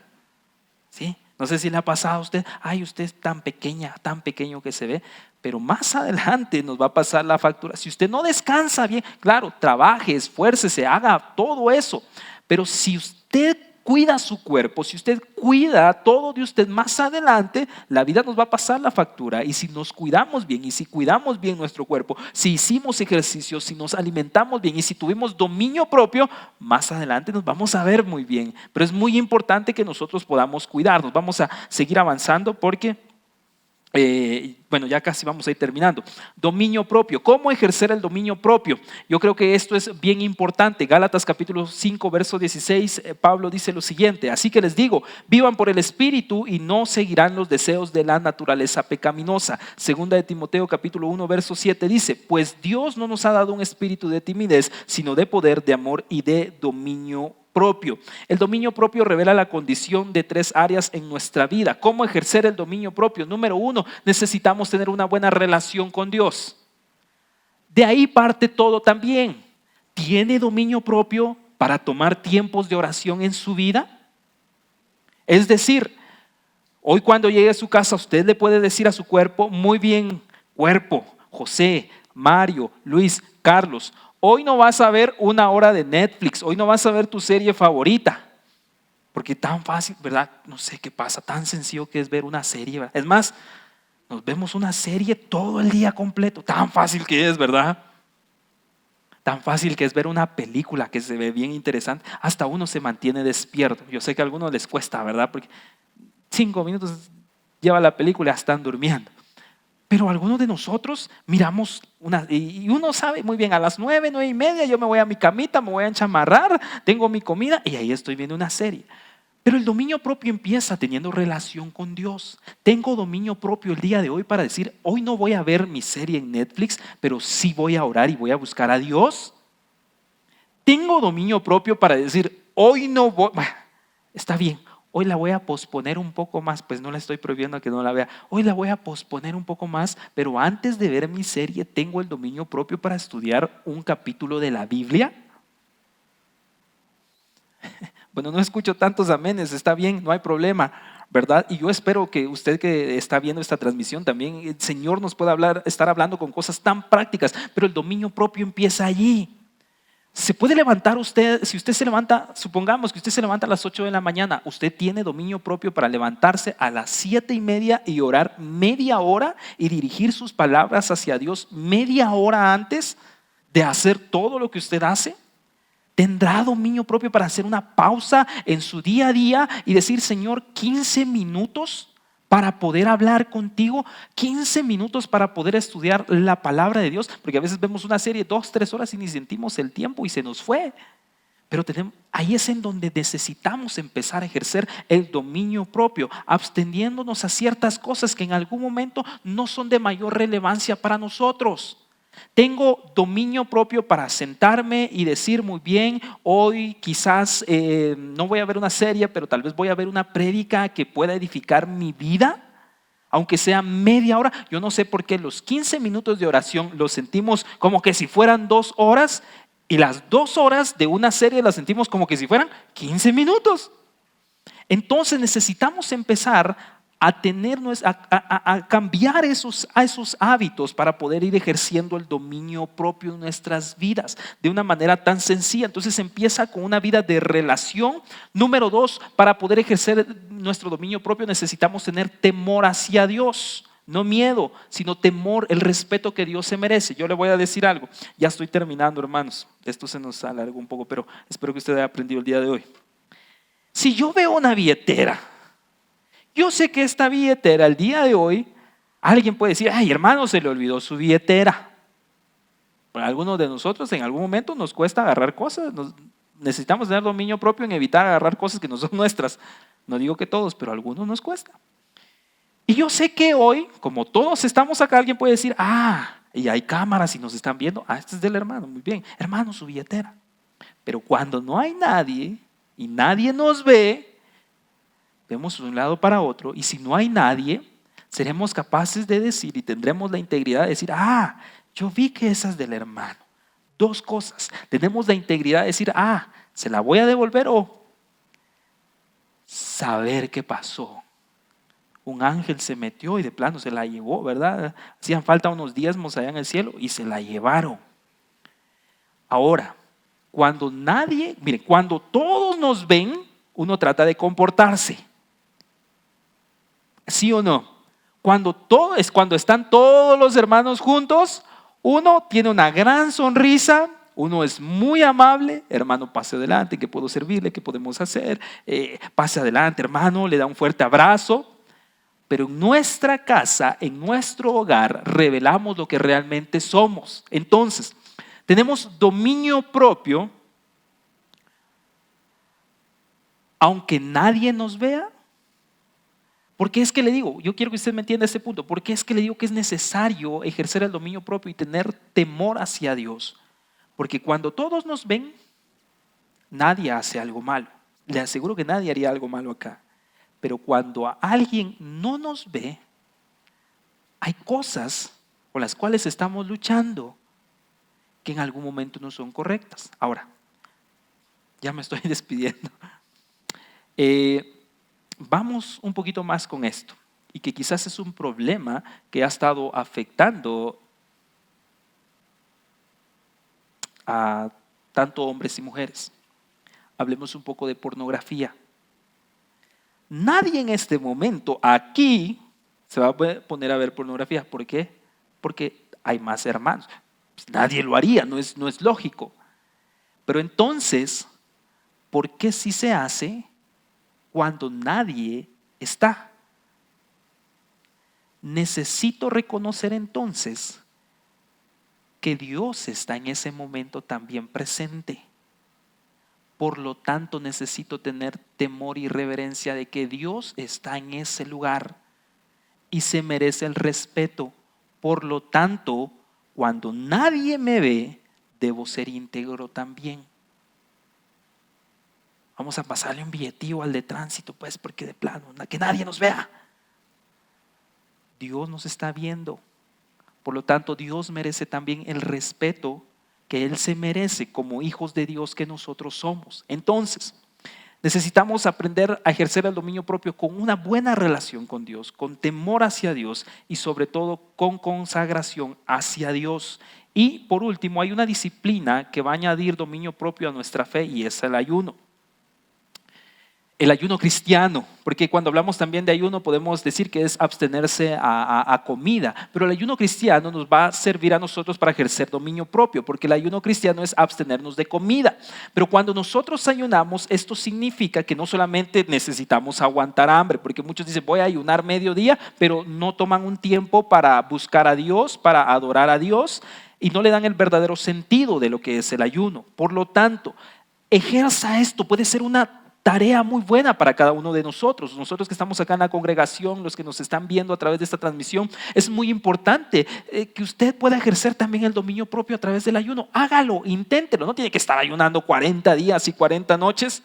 ¿Sí? No sé si le ha pasado a usted, ay, usted es tan pequeña, tan pequeño que se ve, pero más adelante nos va a pasar la factura. Si usted no descansa bien, claro, trabaje, esfuércese, haga todo eso, pero si usted cuida su cuerpo, si usted cuida todo de usted, más adelante la vida nos va a pasar la factura. Y si nos cuidamos bien y si cuidamos bien nuestro cuerpo, si hicimos ejercicio, si nos alimentamos bien y si tuvimos dominio propio, más adelante nos vamos a ver muy bien. Pero es muy importante que nosotros podamos cuidarnos. Vamos a seguir avanzando porque bueno, ya casi vamos a ir terminando. Dominio propio. ¿Cómo ejercer el dominio propio? Yo creo que esto es bien importante. Gálatas capítulo 5, verso 16, Pablo dice lo siguiente: así que les digo, vivan por el Espíritu y no seguirán los deseos de la naturaleza pecaminosa. Segunda de Timoteo capítulo 1, verso 7 dice, pues Dios no nos ha dado un espíritu de timidez, sino de poder, de amor y de dominio propio. El dominio propio revela la condición de 3 áreas en nuestra vida. ¿Cómo ejercer el dominio propio? Número 1, necesitamos tener una buena relación con Dios. De ahí parte todo también. ¿Tiene dominio propio para tomar tiempos de oración en su vida? Es decir, hoy cuando llegue a su casa, usted le puede decir a su cuerpo, muy bien, cuerpo, José, Mario, Luis, Carlos, hoy no vas a ver 1 hora de Netflix, hoy no vas a ver tu serie favorita, porque tan fácil, ¿verdad? No sé qué pasa, tan sencillo que es ver una serie, ¿verdad? Es más, nos vemos una serie todo el día completo, tan fácil que es, ¿verdad? Tan fácil que es ver una película que se ve bien interesante, hasta uno se mantiene despierto. Yo sé que a algunos les cuesta, ¿verdad? Porque 5 minutos lleva la película y ya están durmiendo. Pero algunos de nosotros miramos y uno sabe muy bien, a las 9, 9:30 yo me voy a mi camita, me voy a enchamarrar, tengo mi comida y ahí estoy viendo una serie. Pero el dominio propio empieza teniendo relación con Dios. Tengo dominio propio el día de hoy para decir, hoy no voy a ver mi serie en Netflix, pero sí voy a orar y voy a buscar a Dios. Tengo dominio propio para decir, hoy no voy, está bien. Hoy la voy a posponer un poco más, pues no la estoy prohibiendo a que no la vea. Hoy la voy a posponer un poco más, pero antes de ver mi serie tengo el dominio propio para estudiar un capítulo de la Biblia. Bueno, no escucho tantos amenes, está bien, no hay problema, ¿verdad? Y yo espero que usted que está viendo esta transmisión también, el Señor nos pueda estar hablando con cosas tan prácticas, pero el dominio propio empieza allí. ¿Se puede levantar usted? Si usted se levanta, supongamos que usted se levanta a las 8 de la mañana, ¿usted tiene dominio propio para levantarse a las 7:30 y orar media hora y dirigir sus palabras hacia Dios media hora antes de hacer todo lo que usted hace? ¿Tendrá dominio propio para hacer una pausa en su día a día y decir, Señor, 15 minutos para poder hablar contigo, 15 minutos para poder estudiar la palabra de Dios? Porque a veces vemos una serie 2, 3 horas y ni sentimos el tiempo y se nos fue. Pero ahí es en donde necesitamos empezar a ejercer el dominio propio, absteniéndonos a ciertas cosas que en algún momento no son de mayor relevancia para nosotros. Tengo dominio propio para sentarme y decir, muy bien, hoy quizás no voy a ver una serie, pero tal vez voy a ver una prédica que pueda edificar mi vida, aunque sea media hora. Yo no sé por qué los 15 minutos de oración los sentimos como que si fueran 2 horas y las 2 horas de una serie las sentimos como que si fueran 15 minutos. Entonces necesitamos empezar a cambiar esos hábitos para poder ir ejerciendo el dominio propio en nuestras vidas de una manera tan sencilla. Entonces empieza con una vida de relación. Número 2, para poder ejercer nuestro dominio propio necesitamos tener temor hacia Dios. No miedo, sino temor, el respeto que Dios se merece. Yo le voy a decir algo. Ya estoy terminando, hermanos. Esto se nos alargó un poco, pero espero que usted haya aprendido el día de hoy. Si yo veo una billetera, yo sé que esta billetera, el día de hoy, alguien puede decir, ay, hermano, se le olvidó su billetera. Para algunos de nosotros en algún momento nos cuesta agarrar cosas. Necesitamos tener dominio propio en evitar agarrar cosas que no son nuestras. No digo que todos, pero a algunos nos cuesta. Y yo sé que hoy, como todos estamos acá, alguien puede decir, y hay cámaras y nos están viendo. Este es del hermano, muy bien. Hermano, su billetera. Pero cuando no hay nadie y nadie nos ve, vemos de un lado para otro, y si no hay nadie, seremos capaces de decir y tendremos la integridad de decir, yo vi que esa es del hermano. 2 cosas, tenemos la integridad de decir, se la voy a devolver, o saber qué pasó. Un ángel se metió y de plano se la llevó, ¿verdad? Hacían falta unos diezmos allá en el cielo y se la llevaron. Ahora, cuando todos nos ven, uno trata de comportarse. ¿Sí o no? Cuando están todos los hermanos juntos, uno tiene una gran sonrisa, uno es muy amable, hermano, pase adelante, ¿qué puedo servirle? ¿Qué podemos hacer? Pase adelante, hermano, le da un fuerte abrazo. Pero en nuestra casa, en nuestro hogar, revelamos lo que realmente somos. Entonces, tenemos dominio propio, aunque nadie nos vea. ¿Por qué es que le digo? Yo quiero que usted me entienda este punto. ¿Por qué es que le digo que es necesario ejercer el dominio propio y tener temor hacia Dios? Porque cuando todos nos ven, nadie hace algo malo. Le aseguro que nadie haría algo malo acá. Pero cuando a alguien no nos ve, hay cosas con las cuales estamos luchando que en algún momento no son correctas. Ahora, ya me estoy despidiendo. Vamos un poquito más con esto, y que quizás es un problema que ha estado afectando a tanto hombres y mujeres. Hablemos un poco de pornografía. Nadie en este momento aquí se va a poner a ver pornografía. ¿Por qué? Porque hay más hermanos. Nadie lo haría, no es lógico. Pero entonces, ¿por qué sí se hace cuando nadie está? Necesito reconocer entonces que Dios está en ese momento también presente. Por lo tanto, necesito tener temor y reverencia de que Dios está en ese lugar y se merece el respeto. Por lo tanto, cuando nadie me ve, debo ser íntegro también. Vamos a pasarle un billetillo al de tránsito, pues, porque de plano, que nadie nos vea. Dios nos está viendo. Por lo tanto, Dios merece también el respeto que Él se merece como hijos de Dios que nosotros somos. Entonces, necesitamos aprender a ejercer el dominio propio con una buena relación con Dios, con temor hacia Dios y sobre todo con consagración hacia Dios. Y por último, hay una disciplina que va a añadir dominio propio a nuestra fe, y es el ayuno. El ayuno cristiano, porque cuando hablamos también de ayuno podemos decir que es abstenerse a comida, pero el ayuno cristiano nos va a servir a nosotros para ejercer dominio propio, porque el ayuno cristiano es abstenernos de comida. Pero cuando nosotros ayunamos, esto significa que no solamente necesitamos aguantar hambre, porque muchos dicen voy a ayunar mediodía, pero no toman un tiempo para buscar a Dios, para adorar a Dios, y no le dan el verdadero sentido de lo que es el ayuno. Por lo tanto, ejerza esto, puede ser una tarea muy buena para cada uno de nosotros. Nosotros que estamos acá en la congregación, los que nos están viendo a través de esta transmisión, es muy importante que usted pueda ejercer también el dominio propio a través del ayuno. Hágalo, inténtelo, no tiene que estar ayunando 40 días y 40 noches.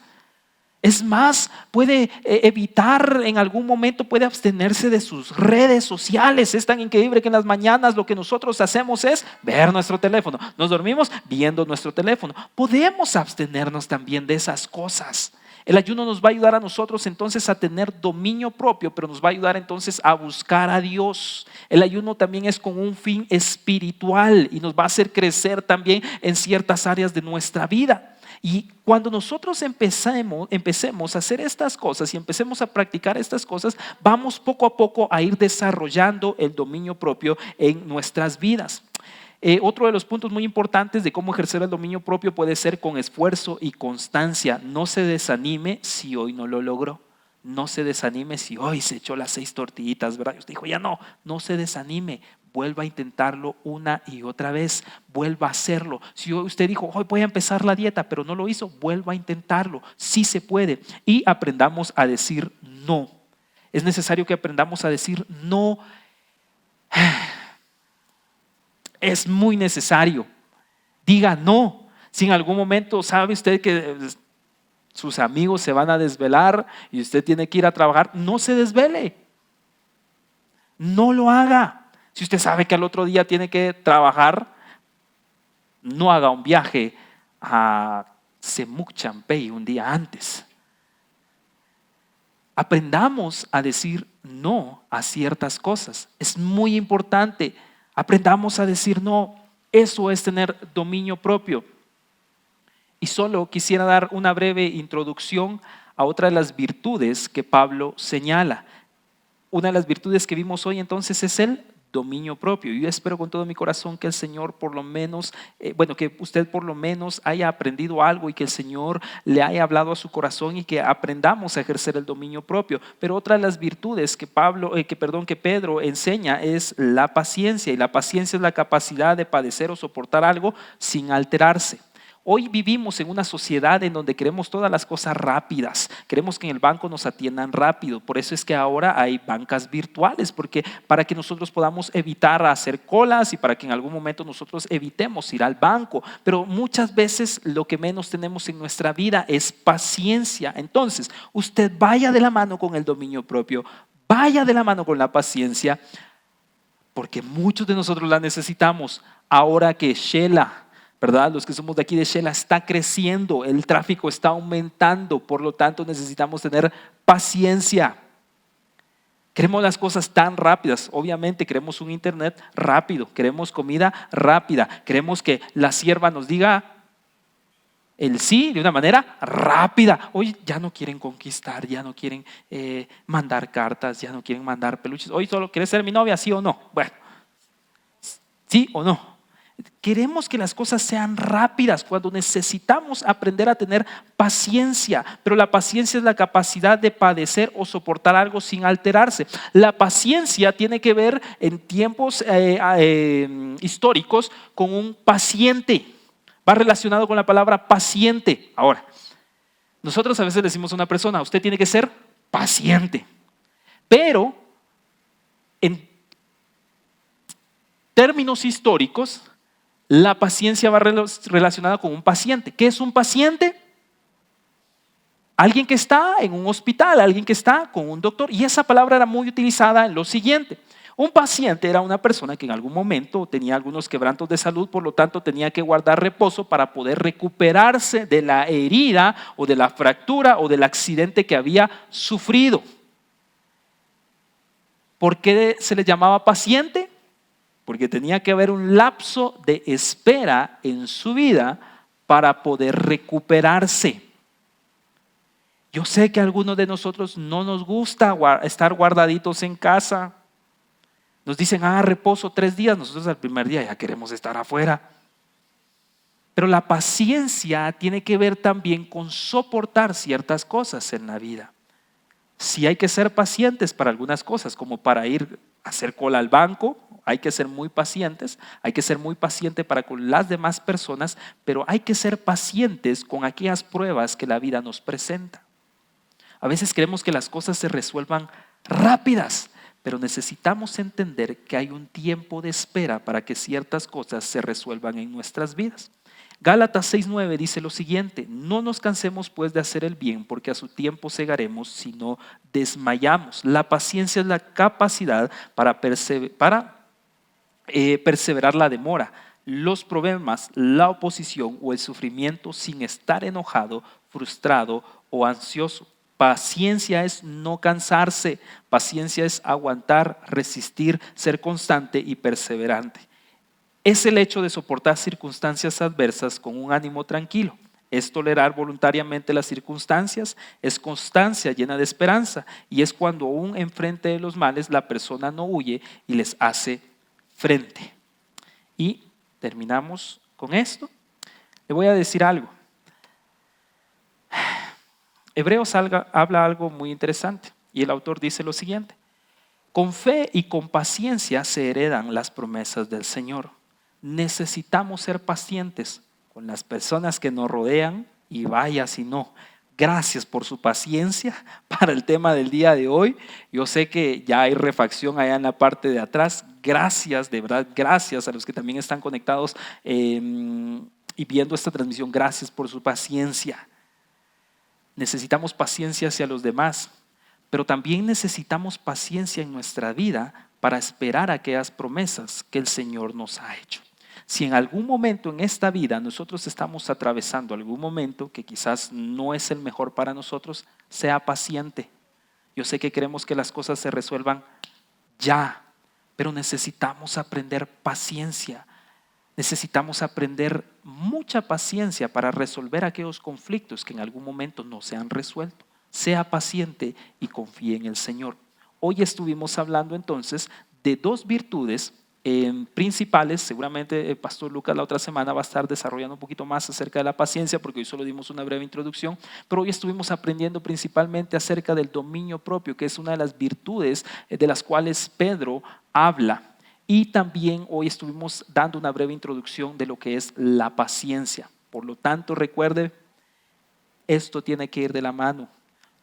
Es más, puede evitar en algún momento, puede abstenerse de sus redes sociales. Es tan increíble que en las mañanas lo que nosotros hacemos es ver nuestro teléfono. Nos dormimos viendo nuestro teléfono. Podemos abstenernos también de esas cosas. El ayuno nos va a ayudar a nosotros entonces a tener dominio propio, pero nos va a ayudar entonces a buscar a Dios. El ayuno también es con un fin espiritual y nos va a hacer crecer también en ciertas áreas de nuestra vida. Y cuando nosotros empecemos a hacer estas cosas y empecemos a practicar estas cosas, vamos poco a poco a ir desarrollando el dominio propio en nuestras vidas. Otro de los puntos muy importantes de cómo ejercer el dominio propio puede ser con esfuerzo y constancia. No se desanime si hoy no lo logró. No se desanime si hoy se echó las 6 tortillitas, ¿verdad? Y usted dijo, ya no se desanime. Vuelva a intentarlo una y otra vez. Vuelva a hacerlo. Si usted dijo, hoy voy a empezar la dieta, pero no lo hizo, vuelva a intentarlo. Sí se puede. Y aprendamos a decir no. Es necesario que aprendamos a decir no. Es muy necesario. Diga no. Si en algún momento sabe usted que sus amigos se van a desvelar y usted tiene que ir a trabajar, no se desvele. No lo haga. Si usted sabe que al otro día tiene que trabajar, no haga un viaje a Semuc Champey un día antes. Aprendamos a decir no a ciertas cosas. Es muy importante. Aprendamos a decir no. Eso es tener dominio propio. Y solo quisiera dar una breve introducción a otra de las virtudes que Pablo señala. Una de las virtudes que vimos hoy entonces es el dominio propio. Yo espero con todo mi corazón que el Señor por lo menos, que usted por lo menos haya aprendido algo y que el Señor le haya hablado a su corazón y que aprendamos a ejercer el dominio propio. Pero otra de las virtudes que Pedro enseña es la paciencia, y la paciencia es la capacidad de padecer o soportar algo sin alterarse. Hoy vivimos en una sociedad en donde queremos todas las cosas rápidas, queremos que en el banco nos atiendan rápido, por eso es que ahora hay bancas virtuales, porque para que nosotros podamos evitar hacer colas y para que en algún momento nosotros evitemos ir al banco, pero muchas veces lo que menos tenemos en nuestra vida es paciencia. Entonces, usted vaya de la mano con el dominio propio, vaya de la mano con la paciencia, porque muchos de nosotros la necesitamos. Ahora que Shela, ¿verdad? Los que somos de aquí de Shela, está creciendo, el tráfico está aumentando, por lo tanto necesitamos tener paciencia. Queremos las cosas tan rápidas, obviamente queremos un internet rápido, queremos comida rápida, queremos que la sierva nos diga el sí de una manera rápida. Hoy ya no quieren conquistar, ya no quieren mandar cartas, ya no quieren mandar peluches. Hoy solo quieres ser mi novia, ¿sí o no? Bueno, ¿sí o no? Queremos que las cosas sean rápidas cuando necesitamos aprender a tener paciencia, pero la paciencia es la capacidad de padecer o soportar algo sin alterarse. La paciencia tiene que ver en tiempos históricos con un paciente, va relacionado con la palabra paciente. Ahora, nosotros a veces decimos a una persona, usted tiene que ser paciente, pero en términos históricos, la paciencia va relacionada con un paciente. ¿Qué es un paciente? Alguien que está en un hospital, alguien que está con un doctor. Y esa palabra era muy utilizada en lo siguiente. Un paciente era una persona que en algún momento tenía algunos quebrantos de salud, por lo tanto tenía que guardar reposo para poder recuperarse de la herida o de la fractura o del accidente que había sufrido. ¿Por qué se le llamaba paciente? Porque tenía que haber un lapso de espera en su vida para poder recuperarse. Yo sé que a algunos de nosotros no nos gusta estar guardaditos en casa. Nos dicen, reposo 3 días, nosotros al primer día ya queremos estar afuera. Pero la paciencia tiene que ver también con soportar ciertas cosas en la vida. Sí hay que ser pacientes para algunas cosas, como para ir a hacer cola al banco. Hay que ser muy pacientes, hay que ser muy paciente para con las demás personas, pero hay que ser pacientes con aquellas pruebas que la vida nos presenta. A veces queremos que las cosas se resuelvan rápidas, pero necesitamos entender que hay un tiempo de espera para que ciertas cosas se resuelvan en nuestras vidas. Gálatas 6:9 dice lo siguiente: no nos cansemos pues de hacer el bien, porque a su tiempo segaremos si no desmayamos. La paciencia es la capacidad para perseverar la demora. los problemas, la oposición o el sufrimiento sin estar enojado, frustrado o ansioso. Paciencia es no cansarse, paciencia es aguantar, resistir, ser constante y perseverante. Es el hecho de soportar circunstancias adversas con un ánimo tranquilo. Es tolerar voluntariamente las circunstancias, es constancia llena de esperanza y es cuando aún enfrente de los males la persona no huye y les hace frente. Y terminamos con esto. Le voy a decir algo. Hebreos habla algo muy interesante y el autor dice lo siguiente: con fe y con paciencia se heredan las promesas del Señor. Necesitamos ser pacientes con las personas que nos rodean y vaya si no. Gracias por su paciencia para el tema del día de hoy. Yo sé que ya hay refacción allá en la parte de atrás. Gracias, de verdad, gracias a los que también están conectados y viendo esta transmisión. Gracias por su paciencia. Necesitamos paciencia hacia los demás, pero también necesitamos paciencia en nuestra vida para esperar aquellas promesas que el Señor nos ha hecho. Si en algún momento en esta vida nosotros estamos atravesando algún momento que quizás no es el mejor para nosotros, sea paciente. Yo sé que queremos que las cosas se resuelvan ya, pero necesitamos aprender paciencia. Necesitamos aprender mucha paciencia para resolver aquellos conflictos que en algún momento no se han resuelto. Sea paciente y confíe en el Señor. Hoy estuvimos hablando entonces de dos virtudes principales. Seguramente el pastor Lucas la otra semana va a estar desarrollando un poquito más acerca de la paciencia, porque hoy solo dimos una breve introducción, pero hoy estuvimos aprendiendo principalmente acerca del dominio propio, que es una de las virtudes de las cuales Pedro habla. Y también hoy estuvimos dando una breve introducción de lo que es la paciencia. Por lo tanto, recuerde, esto tiene que ir de la mano.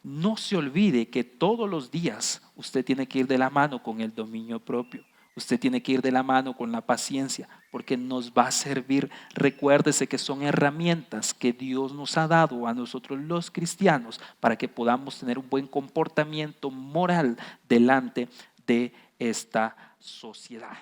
No se olvide que todos los días usted tiene que ir de la mano con el dominio propio. Usted tiene que ir de la mano con la paciencia, porque nos va a servir. Recuérdese que son herramientas que Dios nos ha dado a nosotros los cristianos para que podamos tener un buen comportamiento moral delante de esta sociedad.